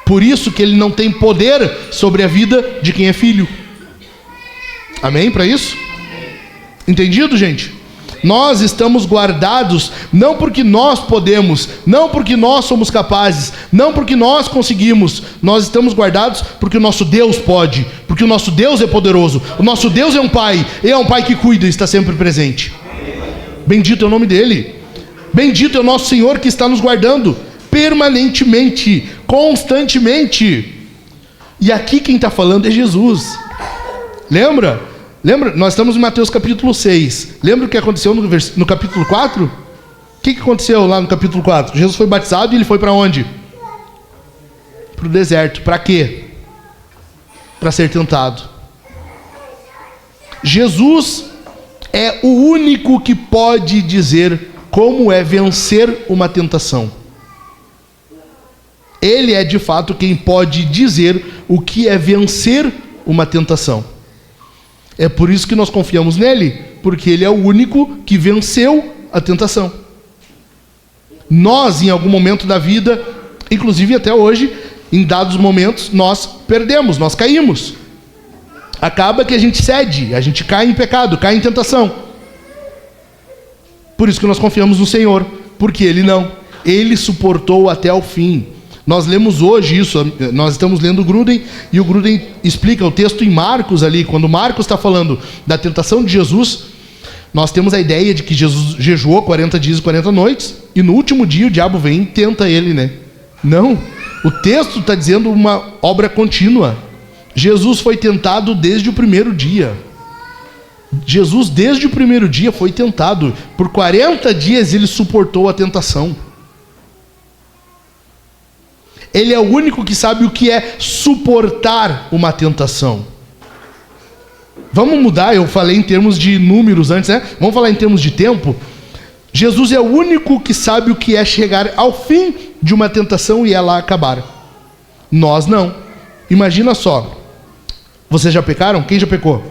Por isso que ele não tem poder sobre a vida de quem é filho. Amém para isso? Entendido, gente? Nós estamos guardados não porque nós podemos, não porque nós somos capazes, não porque nós conseguimos. Nós estamos guardados porque o nosso Deus pode, porque o nosso Deus é poderoso. O nosso Deus é um Pai, e é um Pai que cuida e está sempre presente. Bendito é o nome dele. Bendito é o nosso Senhor que está nos guardando permanentemente, constantemente. E aqui quem está falando é Jesus. Lembra? Nós estamos em Mateus capítulo 6. Lembra o que aconteceu no capítulo 4? O que aconteceu lá no capítulo 4? Jesus foi batizado e ele foi para onde? Para o deserto. Para quê? Para ser tentado. Jesus é o único que pode dizer como é vencer uma tentação. Ele é de fato quem pode dizer o que é vencer uma tentação. É por isso que nós confiamos nele, porque ele é o único que venceu a tentação. Nós, em algum momento da vida, inclusive até hoje, em dados momentos, nós perdemos, nós caímos. Acaba que a gente cede, a gente cai em pecado, cai em tentação. Por isso que nós confiamos no Senhor, porque ele não. Ele suportou até o fim. Nós lemos hoje isso, nós estamos lendo o Gruden, e o Gruden explica o texto em Marcos ali, quando Marcos está falando da tentação de Jesus, nós temos a ideia de que Jesus jejuou 40 dias e 40 noites, e no último dia o diabo vem e tenta ele, né? Não, o texto está dizendo uma obra contínua. Jesus foi tentado desde o primeiro dia. Jesus desde o primeiro dia foi tentado. Por 40 dias ele suportou a tentação. Ele é o único que sabe o que é suportar uma tentação. Vamos mudar, eu falei em termos de números antes, né? Vamos falar em termos de tempo. Jesus é o único que sabe o que é chegar ao fim de uma tentação e ela acabar. Nós não. Imagina só. Vocês já pecaram? Quem já pecou?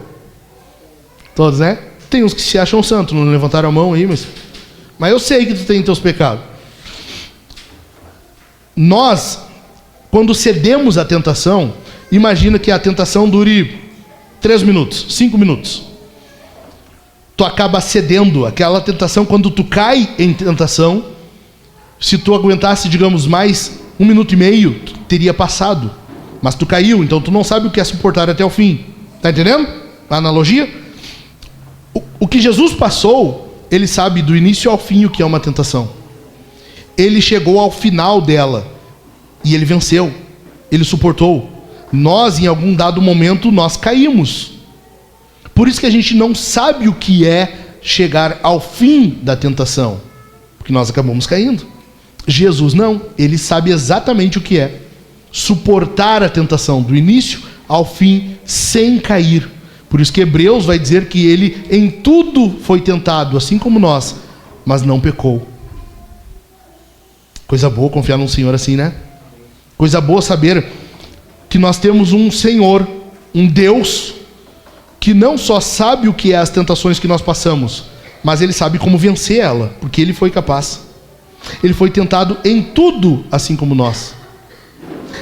Todos, né? Tem uns que se acham santos, não levantaram a mão aí, mas eu sei que tu tem teus pecados. Nós, quando cedemos à tentação, imagina que a tentação dure 3 minutos, 5 minutos. Tu acaba cedendo àquela tentação. Quando tu cai em tentação, se tu aguentasse, digamos, mais 1 minuto e meio, tu teria passado. Mas tu caiu, então tu não sabe o que é suportar até o fim. Está entendendo a analogia? O que Jesus passou, ele sabe do início ao fim o que é uma tentação. Ele chegou ao final dela e ele venceu, ele suportou. Nós, em algum dado momento, nós caímos. Por isso que a gente não sabe o que é chegar ao fim da tentação, porque nós acabamos caindo. Jesus não, ele sabe exatamente o que é suportar a tentação do início ao fim sem cair. Por isso que Hebreus vai dizer que ele em tudo foi tentado, assim como nós, mas não pecou. Coisa boa confiar num Senhor assim, né? Coisa boa saber que nós temos um Senhor, um Deus, que não só sabe o que é as tentações que nós passamos, mas ele sabe como vencer ela, porque ele foi capaz. Ele foi tentado em tudo, assim como nós.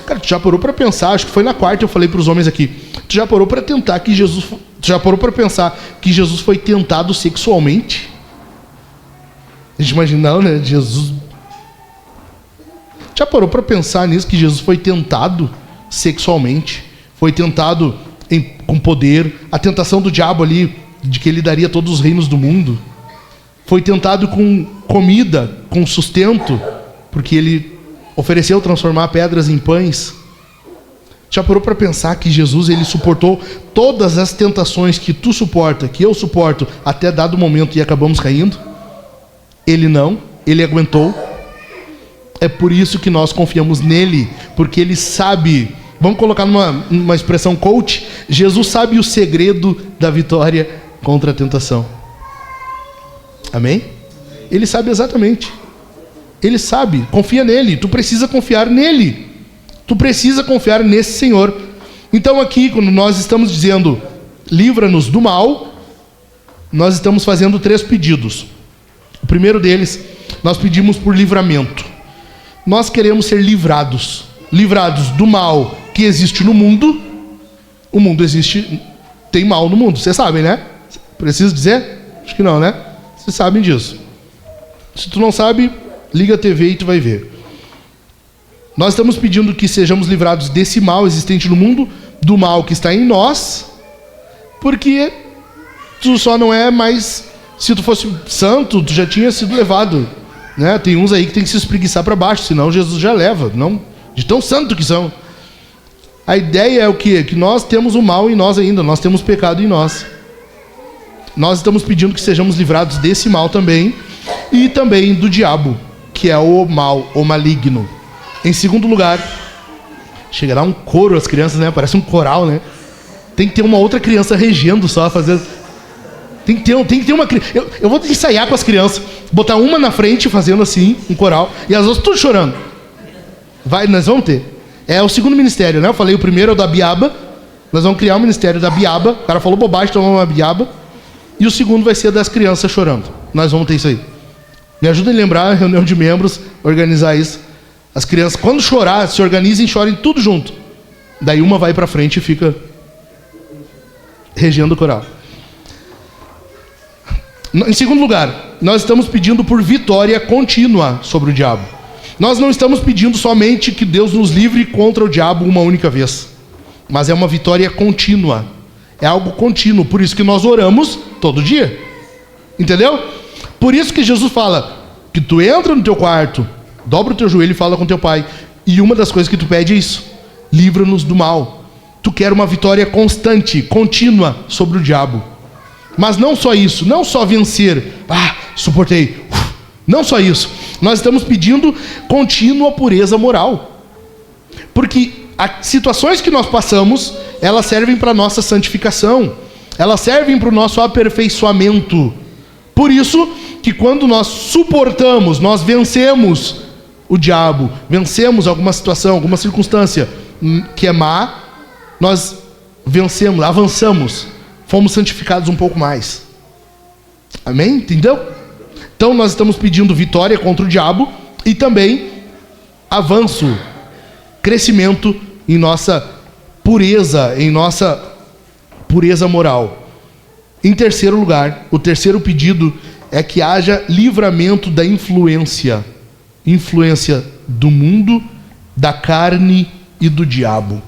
Cara, tu já parou para pensar? Acho que foi na quarta eu falei para os homens aqui. Tu já parou para tentar que Jesus... Tu já parou para pensar que Jesus foi tentado sexualmente? A gente imagina, não, né? Jesus... Já parou para pensar nisso, que Jesus foi tentado sexualmente? Foi tentado com poder. A tentação do diabo ali, de que ele daria todos os reinos do mundo. Foi tentado com comida, com sustento, porque ele ofereceu transformar pedras em pães. Já parou para pensar que Jesus, ele suportou todas as tentações que tu suporta, que eu suporto, até dado momento e acabamos caindo? Ele não, ele aguentou. É por isso que nós confiamos nele, porque ele sabe, vamos colocar numa expressão coach, Jesus sabe o segredo da vitória contra a tentação. Amém? Ele sabe exatamente. Ele sabe, confia nele, tu precisa confiar nele. Tu precisa confiar nesse Senhor. Então aqui, quando nós estamos dizendo, livra-nos do mal, nós estamos fazendo 3 pedidos. O primeiro deles, nós pedimos por livramento. Nós queremos ser livrados do mal que existe no mundo. O mundo existe, tem mal no mundo, vocês sabem, né? Preciso dizer? Acho que não, né? Vocês sabem disso. Se tu não sabe, liga a TV e tu vai ver. Nós estamos pedindo que sejamos livrados desse mal existente no mundo, do mal que está em nós, porque tu só não é mais... Se tu fosse santo, tu já tinha sido levado, né? Tem uns aí que tem que se espreguiçar para baixo, senão Jesus já leva, não de tão santo que são. A ideia é o quê? Que nós temos o mal em nós ainda, nós temos pecado em nós. Nós estamos pedindo que sejamos livrados desse mal também, e também do diabo, que é o mal, o maligno. Em segundo lugar, chegará um coro às crianças, né? Parece um coral, né? Tem que ter uma outra criança regendo só, fazendo... Tem que ter uma criança... Eu vou ensaiar com as crianças, botar uma na frente fazendo assim, um coral, e as outras tudo chorando. Vai, nós vamos ter. É o segundo ministério, né? Eu falei o primeiro é o da Biaba. Nós vamos criar o ministério da Biaba. O cara falou bobagem, tomou uma Biaba. E o segundo vai ser das crianças chorando. Nós vamos ter isso aí. Me ajuda a lembrar a reunião de membros, organizar isso. As crianças, quando chorar, se organizem e chorem tudo junto. Daí uma vai pra frente e fica regendo o coral. Em segundo lugar, nós estamos pedindo por vitória contínua sobre o diabo. Nós não estamos pedindo somente que Deus nos livre contra o diabo uma única vez, mas é uma vitória contínua. É algo contínuo, por isso que nós oramos todo dia. Entendeu? Por isso que Jesus fala que tu entra no teu quarto, dobra o teu joelho e fala com teu pai. E uma das coisas que tu pede é isso: livra-nos do mal. Tu quer uma vitória constante, contínua sobre o diabo. Mas não só isso, não só vencer, suportei, não só isso. Nós estamos pedindo contínua pureza moral. Porque as situações que nós passamos, elas servem para a nossa santificação, elas servem para o nosso aperfeiçoamento. Por isso que quando nós suportamos, nós vencemos o diabo, vencemos alguma situação, alguma circunstância que é má, nós vencemos, avançamos, fomos santificados um pouco mais. Amém? Entendeu? Então nós estamos pedindo vitória contra o diabo e também avanço, crescimento em nossa pureza, moral. Em terceiro lugar, o terceiro pedido é que haja livramento da influência do mundo, da carne e do diabo.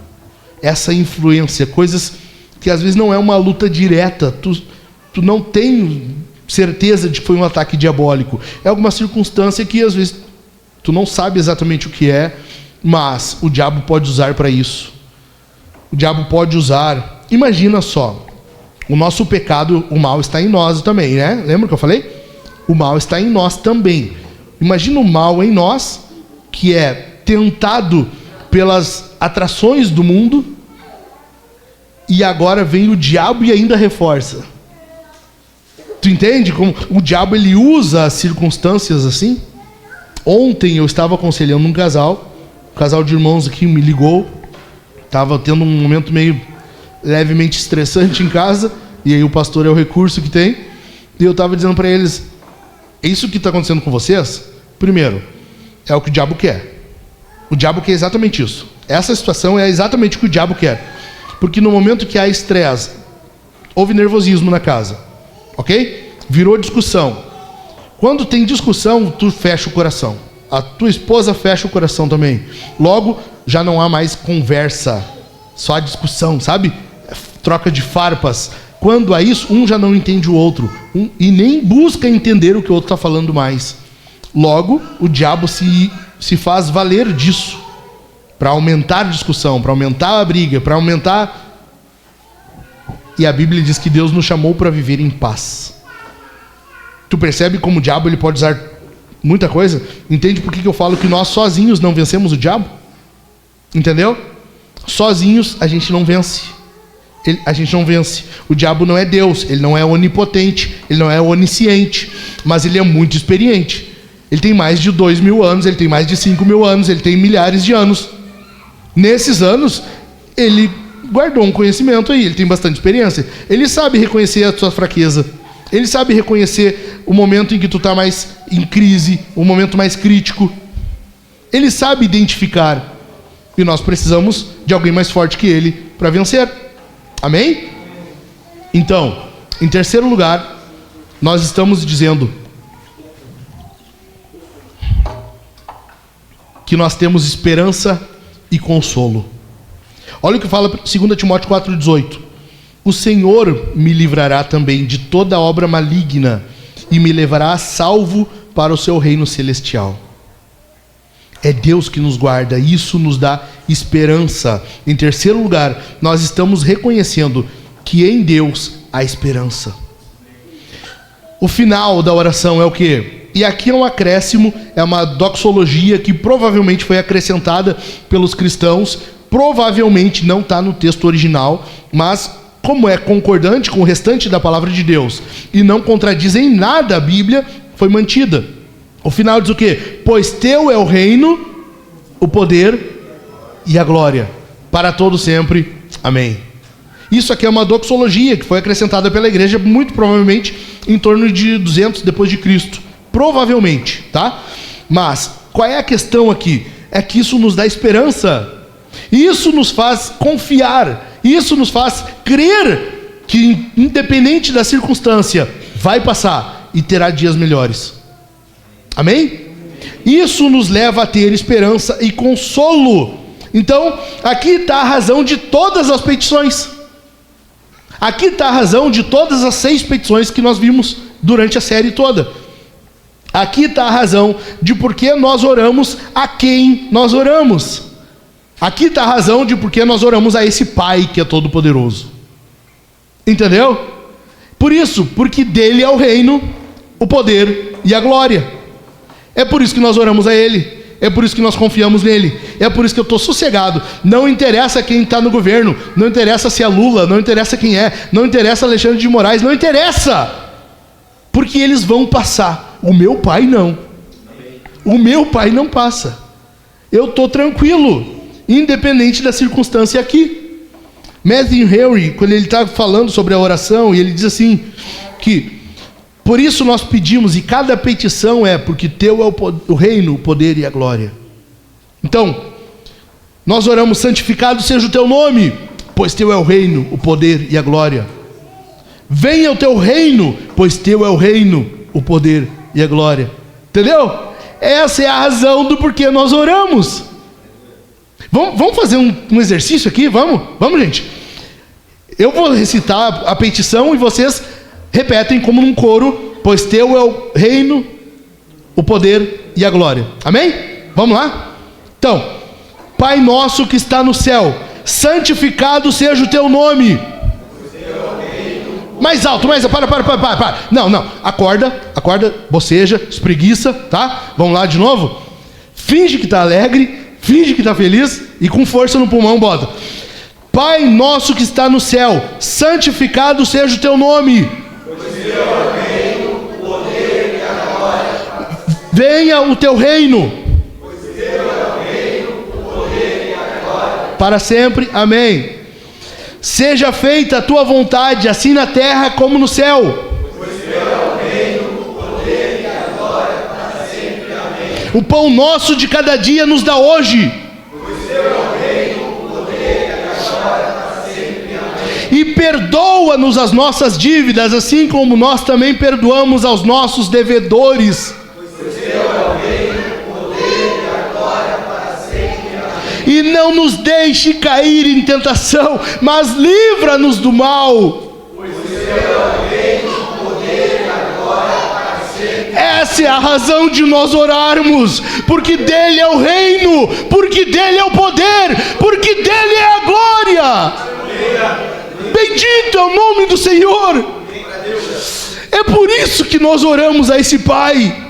Essa influência, coisas que às vezes não é uma luta direta, tu não tem certeza de que foi um ataque diabólico, é alguma circunstância que às vezes tu não sabe exatamente o que é, mas o diabo pode usar para isso. O diabo pode usar, imagina só, o nosso pecado, o mal está em nós também, né? Lembra que eu falei? O mal está em nós também. Imagina o mal em nós, que é tentado pelas atrações do mundo, e agora vem o diabo e ainda reforça. Tu entende como o diabo ele usa as circunstâncias assim? Ontem eu estava aconselhando um casal de irmãos aqui me ligou, estava tendo um momento meio levemente estressante em casa, e aí o pastor é o recurso que tem, e eu estava dizendo para eles: isso que está acontecendo com vocês, primeiro, é o que o diabo quer. O diabo quer exatamente isso. Essa situação é exatamente o que o diabo quer. Porque no momento que há estresse, houve nervosismo na casa, ok? Virou discussão. Quando tem discussão, tu fecha o coração. A tua esposa fecha o coração também. Logo, já não há mais conversa, só a discussão, sabe? Troca de farpas. Quando há isso, um já não entende o outro, e nem busca entender o que o outro está falando mais. Logo, o diabo se faz valer disso, para aumentar a discussão, para aumentar a briga, para aumentar... E a Bíblia diz que Deus nos chamou para viver em paz. Tu percebe como o diabo ele pode usar muita coisa? Entende por que eu falo que nós sozinhos não vencemos o diabo? Entendeu? Sozinhos a gente não vence. A gente não vence. O diabo não é Deus, ele não é onipotente, ele não é onisciente, mas ele é muito experiente. Ele tem mais de 2.000 anos, ele tem mais de 5.000 anos, ele tem milhares de anos. Nesses anos, ele guardou um conhecimento aí, ele tem bastante experiência. Ele sabe reconhecer a tua fraqueza. Ele sabe reconhecer o momento em que tu está mais em crise, o momento mais crítico. Ele sabe identificar. E nós precisamos de alguém mais forte que ele para vencer. Amém? Então, em terceiro lugar, nós estamos dizendo que nós temos esperança e consolo. Olha o que fala 2 Timóteo 4,18. O Senhor me livrará também de toda obra maligna e me levará a salvo para o seu reino celestial. É Deus que nos guarda, isso nos dá esperança. Em terceiro lugar, nós estamos reconhecendo que em Deus há esperança. O final da oração é o quê? E aqui é um acréscimo, é uma doxologia que provavelmente foi acrescentada pelos cristãos, provavelmente não está no texto original, mas como é concordante com o restante da palavra de Deus e não contradiz em nada a Bíblia, foi mantida. O final diz o quê? Pois teu é o reino, o poder e a glória, para todo sempre. Amém. Isso aqui é uma doxologia que foi acrescentada pela igreja, muito provavelmente em torno de 200 depois de Cristo. Provavelmente, tá? Mas qual é a questão aqui? É que isso nos dá esperança. Isso nos faz confiar. Isso nos faz crer que, independente da circunstância, vai passar e terá dias melhores. Amém? Isso nos leva a ter esperança e consolo. Então, aqui está a razão de todas as petições. Aqui está a razão de todas as 6 petições que nós vimos durante a série toda. Aqui está a razão de por que nós oramos a quem nós oramos. Aqui está a razão de por que nós oramos a esse Pai que é todo poderoso. Entendeu? Por isso, porque dele é o reino, o poder e a glória. É por isso que nós oramos a Ele. É por isso que nós confiamos nele. É por isso que eu estou sossegado. Não interessa quem está no governo. Não interessa se é Lula. Não interessa quem é. Não interessa Alexandre de Moraes. Não interessa. Porque eles vão passar. O meu pai não. O meu pai não passa. Eu estou tranquilo. Independente da circunstância aqui. Matthew Henry, quando ele está falando sobre a oração, e ele diz assim, que por isso nós pedimos, e cada petição é, porque teu é o reino, o poder e a glória. Então, nós oramos, santificado seja o teu nome, pois teu é o reino, o poder e a glória. Venha o teu reino, pois teu é o reino, o poder e a glória. Entendeu? Essa é a razão do porquê nós oramos. Vamos fazer um exercício aqui? Vamos, gente. Eu vou recitar a petição e vocês repetem como num coro, pois teu é o reino, o poder e a glória. Amém? Vamos lá? Então, Pai nosso que está no céu, santificado seja o teu nome. Mais alto, para. Não, acorda, boceja, espreguiça, tá? Vamos lá de novo? Finge que está alegre, finge que está feliz e com força no pulmão bota. Pai nosso que está no céu, santificado seja o teu nome. Venha o teu reino. Para sempre, amém. Seja feita a tua vontade, assim na terra como no céu. O pão nosso de cada dia nos dá hoje. E perdoa-nos as nossas dívidas, assim como nós também perdoamos aos nossos devedores. E não nos deixe cair em tentação, mas livra-nos do mal. Essa é a razão de nós orarmos, porque dele é o reino, porque dele é o poder, porque dele é a glória. Bendito é o nome do Senhor. É por isso que nós oramos a esse Pai.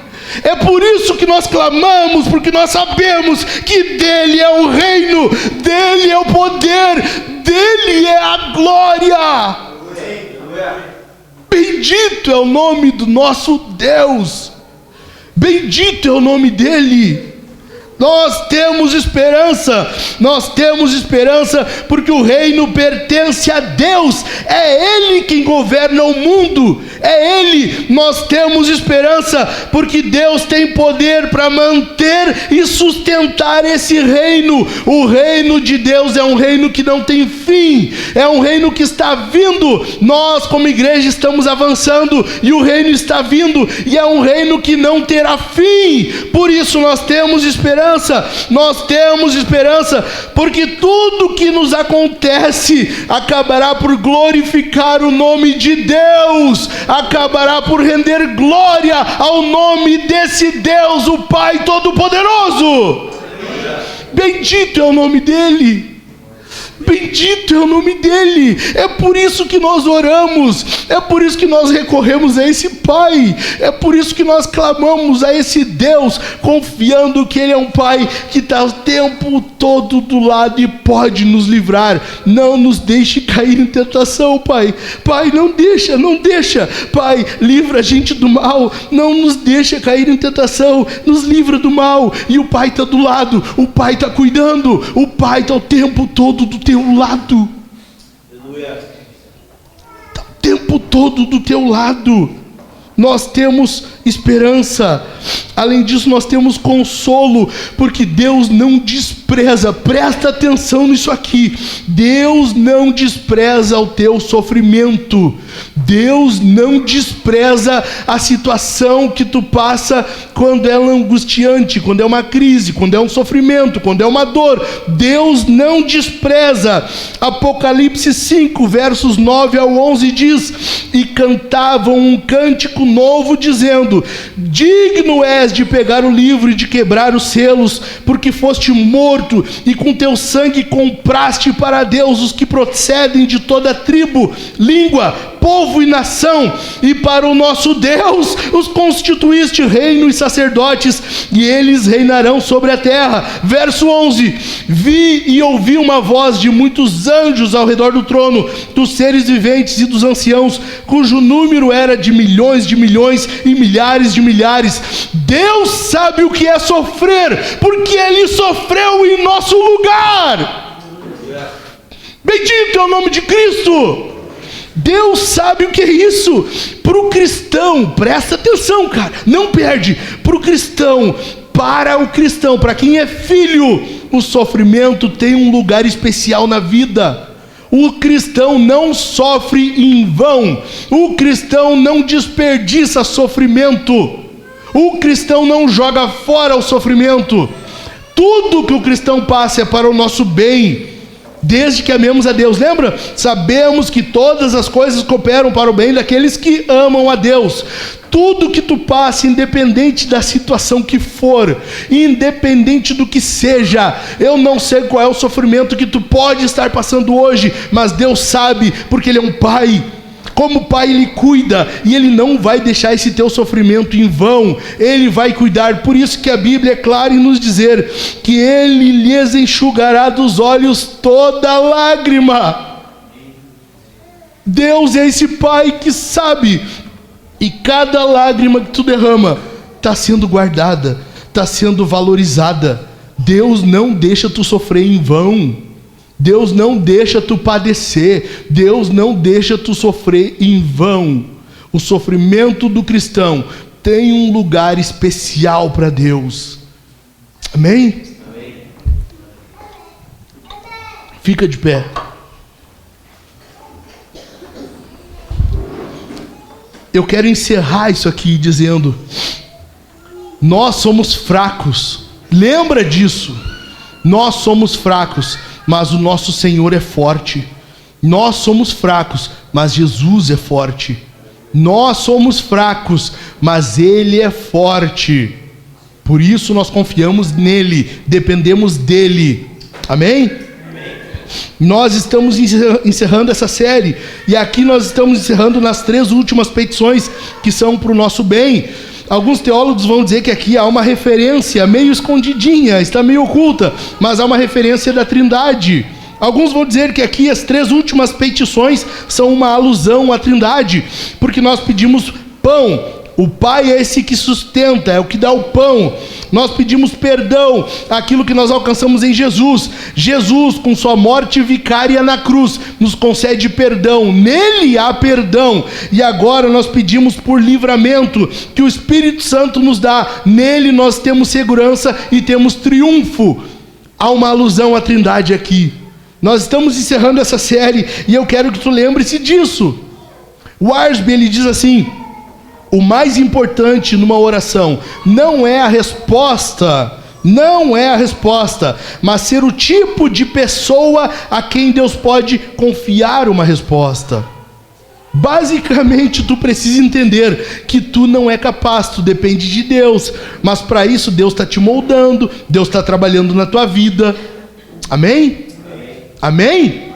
É por isso que nós clamamos, porque nós sabemos que dele é o reino, dele é o poder, dele é a glória. Bendito é o nome do nosso Deus. Bendito é o nome dele. Nós temos esperança porque o reino pertence a Deus. É Ele quem governa o mundo, é Ele. Nós temos esperança, porque Deus tem poder para manter e sustentar esse reino. O reino de Deus é um reino que não tem fim, é um reino que está vindo. Nós como igreja estamos avançando, e o reino está vindo, e é um reino que não terá fim. Por isso nós temos esperança, porque tudo que nos acontece acabará por glorificar o nome de Deus, acabará por render glória ao nome desse Deus, o Pai Todo-Poderoso. Bendito é o nome dele. Bendito é o nome dele. É por isso que nós oramos, é por isso que nós recorremos a esse Pai, é por isso que nós clamamos a esse Deus, confiando que Ele é um Pai que está o tempo todo do lado e pode nos livrar. Não nos deixe cair em tentação, Pai. Pai, não deixa. Pai, livra a gente do mal, não nos deixa cair em tentação, nos livra do mal. E o Pai está do lado, o Pai está cuidando, o Pai está o tempo todo do teu lado. Aleluia. Está o tempo todo do teu lado. Nós temos esperança. Além disso, nós temos consolo, porque Deus não despreza. Presta atenção nisso aqui. Deus não despreza o teu sofrimento. Deus não despreza a situação que tu passa quando é angustiante, quando é uma crise, quando é um sofrimento, quando é uma dor. Deus não despreza. Apocalipse 5, versos 9 ao 11 diz: e cantavam um cântico novo, dizendo: digno és de pegar o livro e de quebrar os selos, porque foste morto, e com teu sangue compraste para Deus os que procedem de toda tribo, língua, povo e nação, e para o nosso Deus os constituíste reino e sacerdotes, e eles reinarão sobre a terra. Verso 11: vi e ouvi uma voz de muitos anjos ao redor do trono, dos seres viventes e dos anciãos, cujo número era de milhões e milhares de milhares. Deus sabe o que é sofrer, porque Ele sofreu em nosso lugar. Bendito é o nome de Cristo. Deus sabe o que é isso. Para o cristão, presta atenção, cara, não perde. Para o cristão, para quem é filho, o sofrimento tem um lugar especial na vida. O cristão não sofre em vão. O cristão não desperdiça sofrimento. O cristão não joga fora o sofrimento. Tudo que o cristão passa é para o nosso bem, desde que amemos a Deus. Lembra? Sabemos que todas as coisas cooperam para o bem daqueles que amam a Deus. Tudo que tu passa, independente da situação que for, independente do que seja, eu não sei qual é o sofrimento que tu pode estar passando hoje, mas Deus sabe, porque Ele é um Pai. Como Pai, Ele cuida, e Ele não vai deixar esse teu sofrimento em vão. Ele vai cuidar. Por isso que a Bíblia é clara em nos dizer que Ele lhes enxugará dos olhos toda lágrima. Deus é esse Pai que sabe, e cada lágrima que tu derrama está sendo guardada, está sendo valorizada. Deus não deixa tu sofrer em vão. Deus não deixa tu padecer. Deus não deixa tu sofrer em vão. O sofrimento do cristão tem um lugar especial para Deus. Amém? Amém? Fica de pé. Eu quero encerrar isso aqui dizendo: nós somos fracos. Lembra disso. Nós somos fracos, mas o nosso Senhor é forte. Nós somos fracos, mas Jesus é forte. Nós somos fracos, mas Ele é forte. Por isso nós confiamos nele, dependemos dele. Amém? Nós estamos encerrando essa série, e aqui nós estamos encerrando nas 3 últimas petições que são para o nosso bem. Alguns teólogos vão dizer que aqui há uma referência meio escondidinha, está meio oculta, mas há uma referência da Trindade. Alguns vão dizer que aqui as 3 últimas petições são uma alusão à Trindade, porque nós pedimos pão, O Pai é esse que sustenta, é o que dá o pão. Nós pedimos perdão, aquilo que nós alcançamos em Jesus. Jesus, com sua morte vicária na cruz, nos concede perdão. Nele há perdão. E agora nós pedimos por livramento, que o Espírito Santo nos dá. Nele nós temos segurança e temos triunfo. Há uma alusão à Trindade aqui. Nós estamos encerrando essa série e eu quero que tu lembre-se disso. O Arsby, ele diz assim: o mais importante numa oração não é a resposta, mas ser o tipo de pessoa a quem Deus pode confiar uma resposta. Basicamente, tu precisa entender que tu não é capaz, tu depende de Deus, mas para isso Deus está te moldando, Deus está trabalhando na tua vida. Amém? Amém?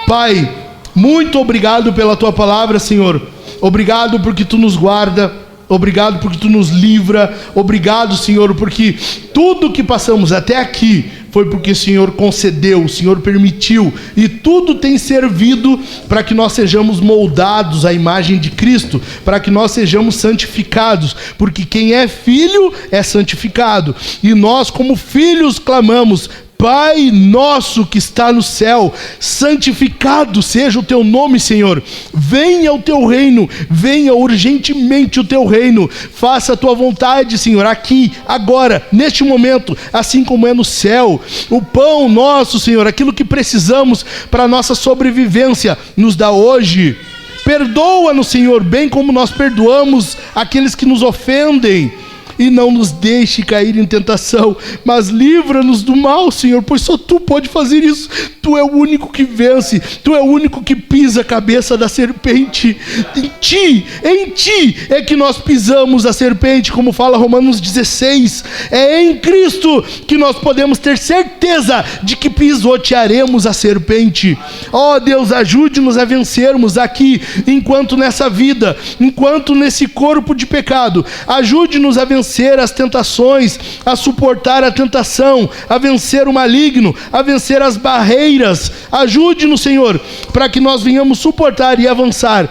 Pai, muito obrigado pela tua palavra, Senhor. Obrigado porque tu nos guarda, obrigado porque tu nos livra, obrigado, Senhor, porque tudo que passamos até aqui foi porque o Senhor concedeu, o Senhor permitiu, e tudo tem servido para que nós sejamos moldados à imagem de Cristo, para que nós sejamos santificados, porque quem é filho é santificado, e nós como filhos clamamos: Pai nosso que está no céu, santificado seja o teu nome, Senhor. Venha o teu reino, venha urgentemente o teu reino. Faça a tua vontade, Senhor, aqui, agora, neste momento, assim como é no céu. O pão nosso, Senhor, aquilo que precisamos para a nossa sobrevivência, nos dá hoje. Perdoa-nos, Senhor, bem como nós perdoamos aqueles que nos ofendem. E não nos deixe cair em tentação, mas livra-nos do mal, Senhor, pois só Tu pode fazer isso. Tu é o único que vence, Tu é o único que pisa a cabeça da serpente. Em Ti é que nós pisamos a serpente, como fala Romanos 16. É em Cristo que nós podemos ter certeza de que pisotearemos a serpente. Ó Deus, ajude-nos a vencermos aqui, enquanto nessa vida, enquanto nesse corpo de pecado. Ajude-nos a vencer as tentações, a suportar a tentação, a vencer o maligno, a vencer as barreiras. Ajude-nos, Senhor, para que nós venhamos suportar e avançar,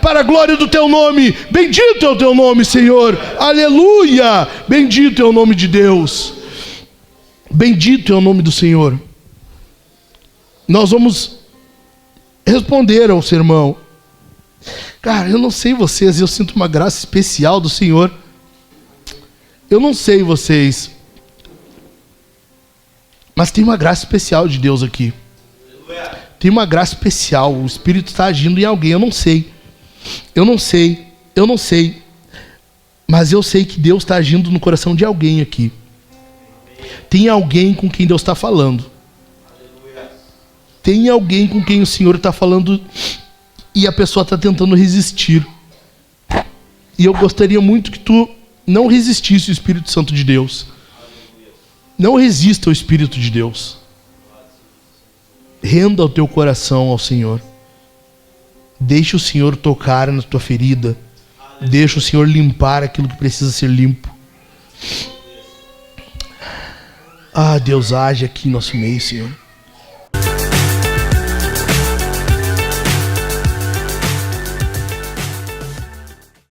para a glória do Teu nome. Bendito é o Teu nome, Senhor. Aleluia! Bendito é o nome de Deus. Bendito é o nome do Senhor. Nós vamos responder ao sermão. Cara, eu não sei vocês, eu sinto uma graça especial do Senhor. Eu não sei vocês, mas tem uma graça especial de Deus aqui. Tem uma graça especial, o Espírito está agindo em alguém, eu não sei, mas eu sei que Deus está agindo no coração de alguém aqui. Tem alguém com quem Deus está falando. Tem alguém com quem o Senhor está falando e a pessoa está tentando resistir. E eu gostaria muito que tu não resistisse ao Espírito Santo de Deus. Não resista ao Espírito de Deus. Renda o teu coração ao Senhor. Deixa o Senhor tocar na tua ferida. Deixa o Senhor limpar aquilo que precisa ser limpo. Ah, Deus, age aqui em nosso meio, Senhor.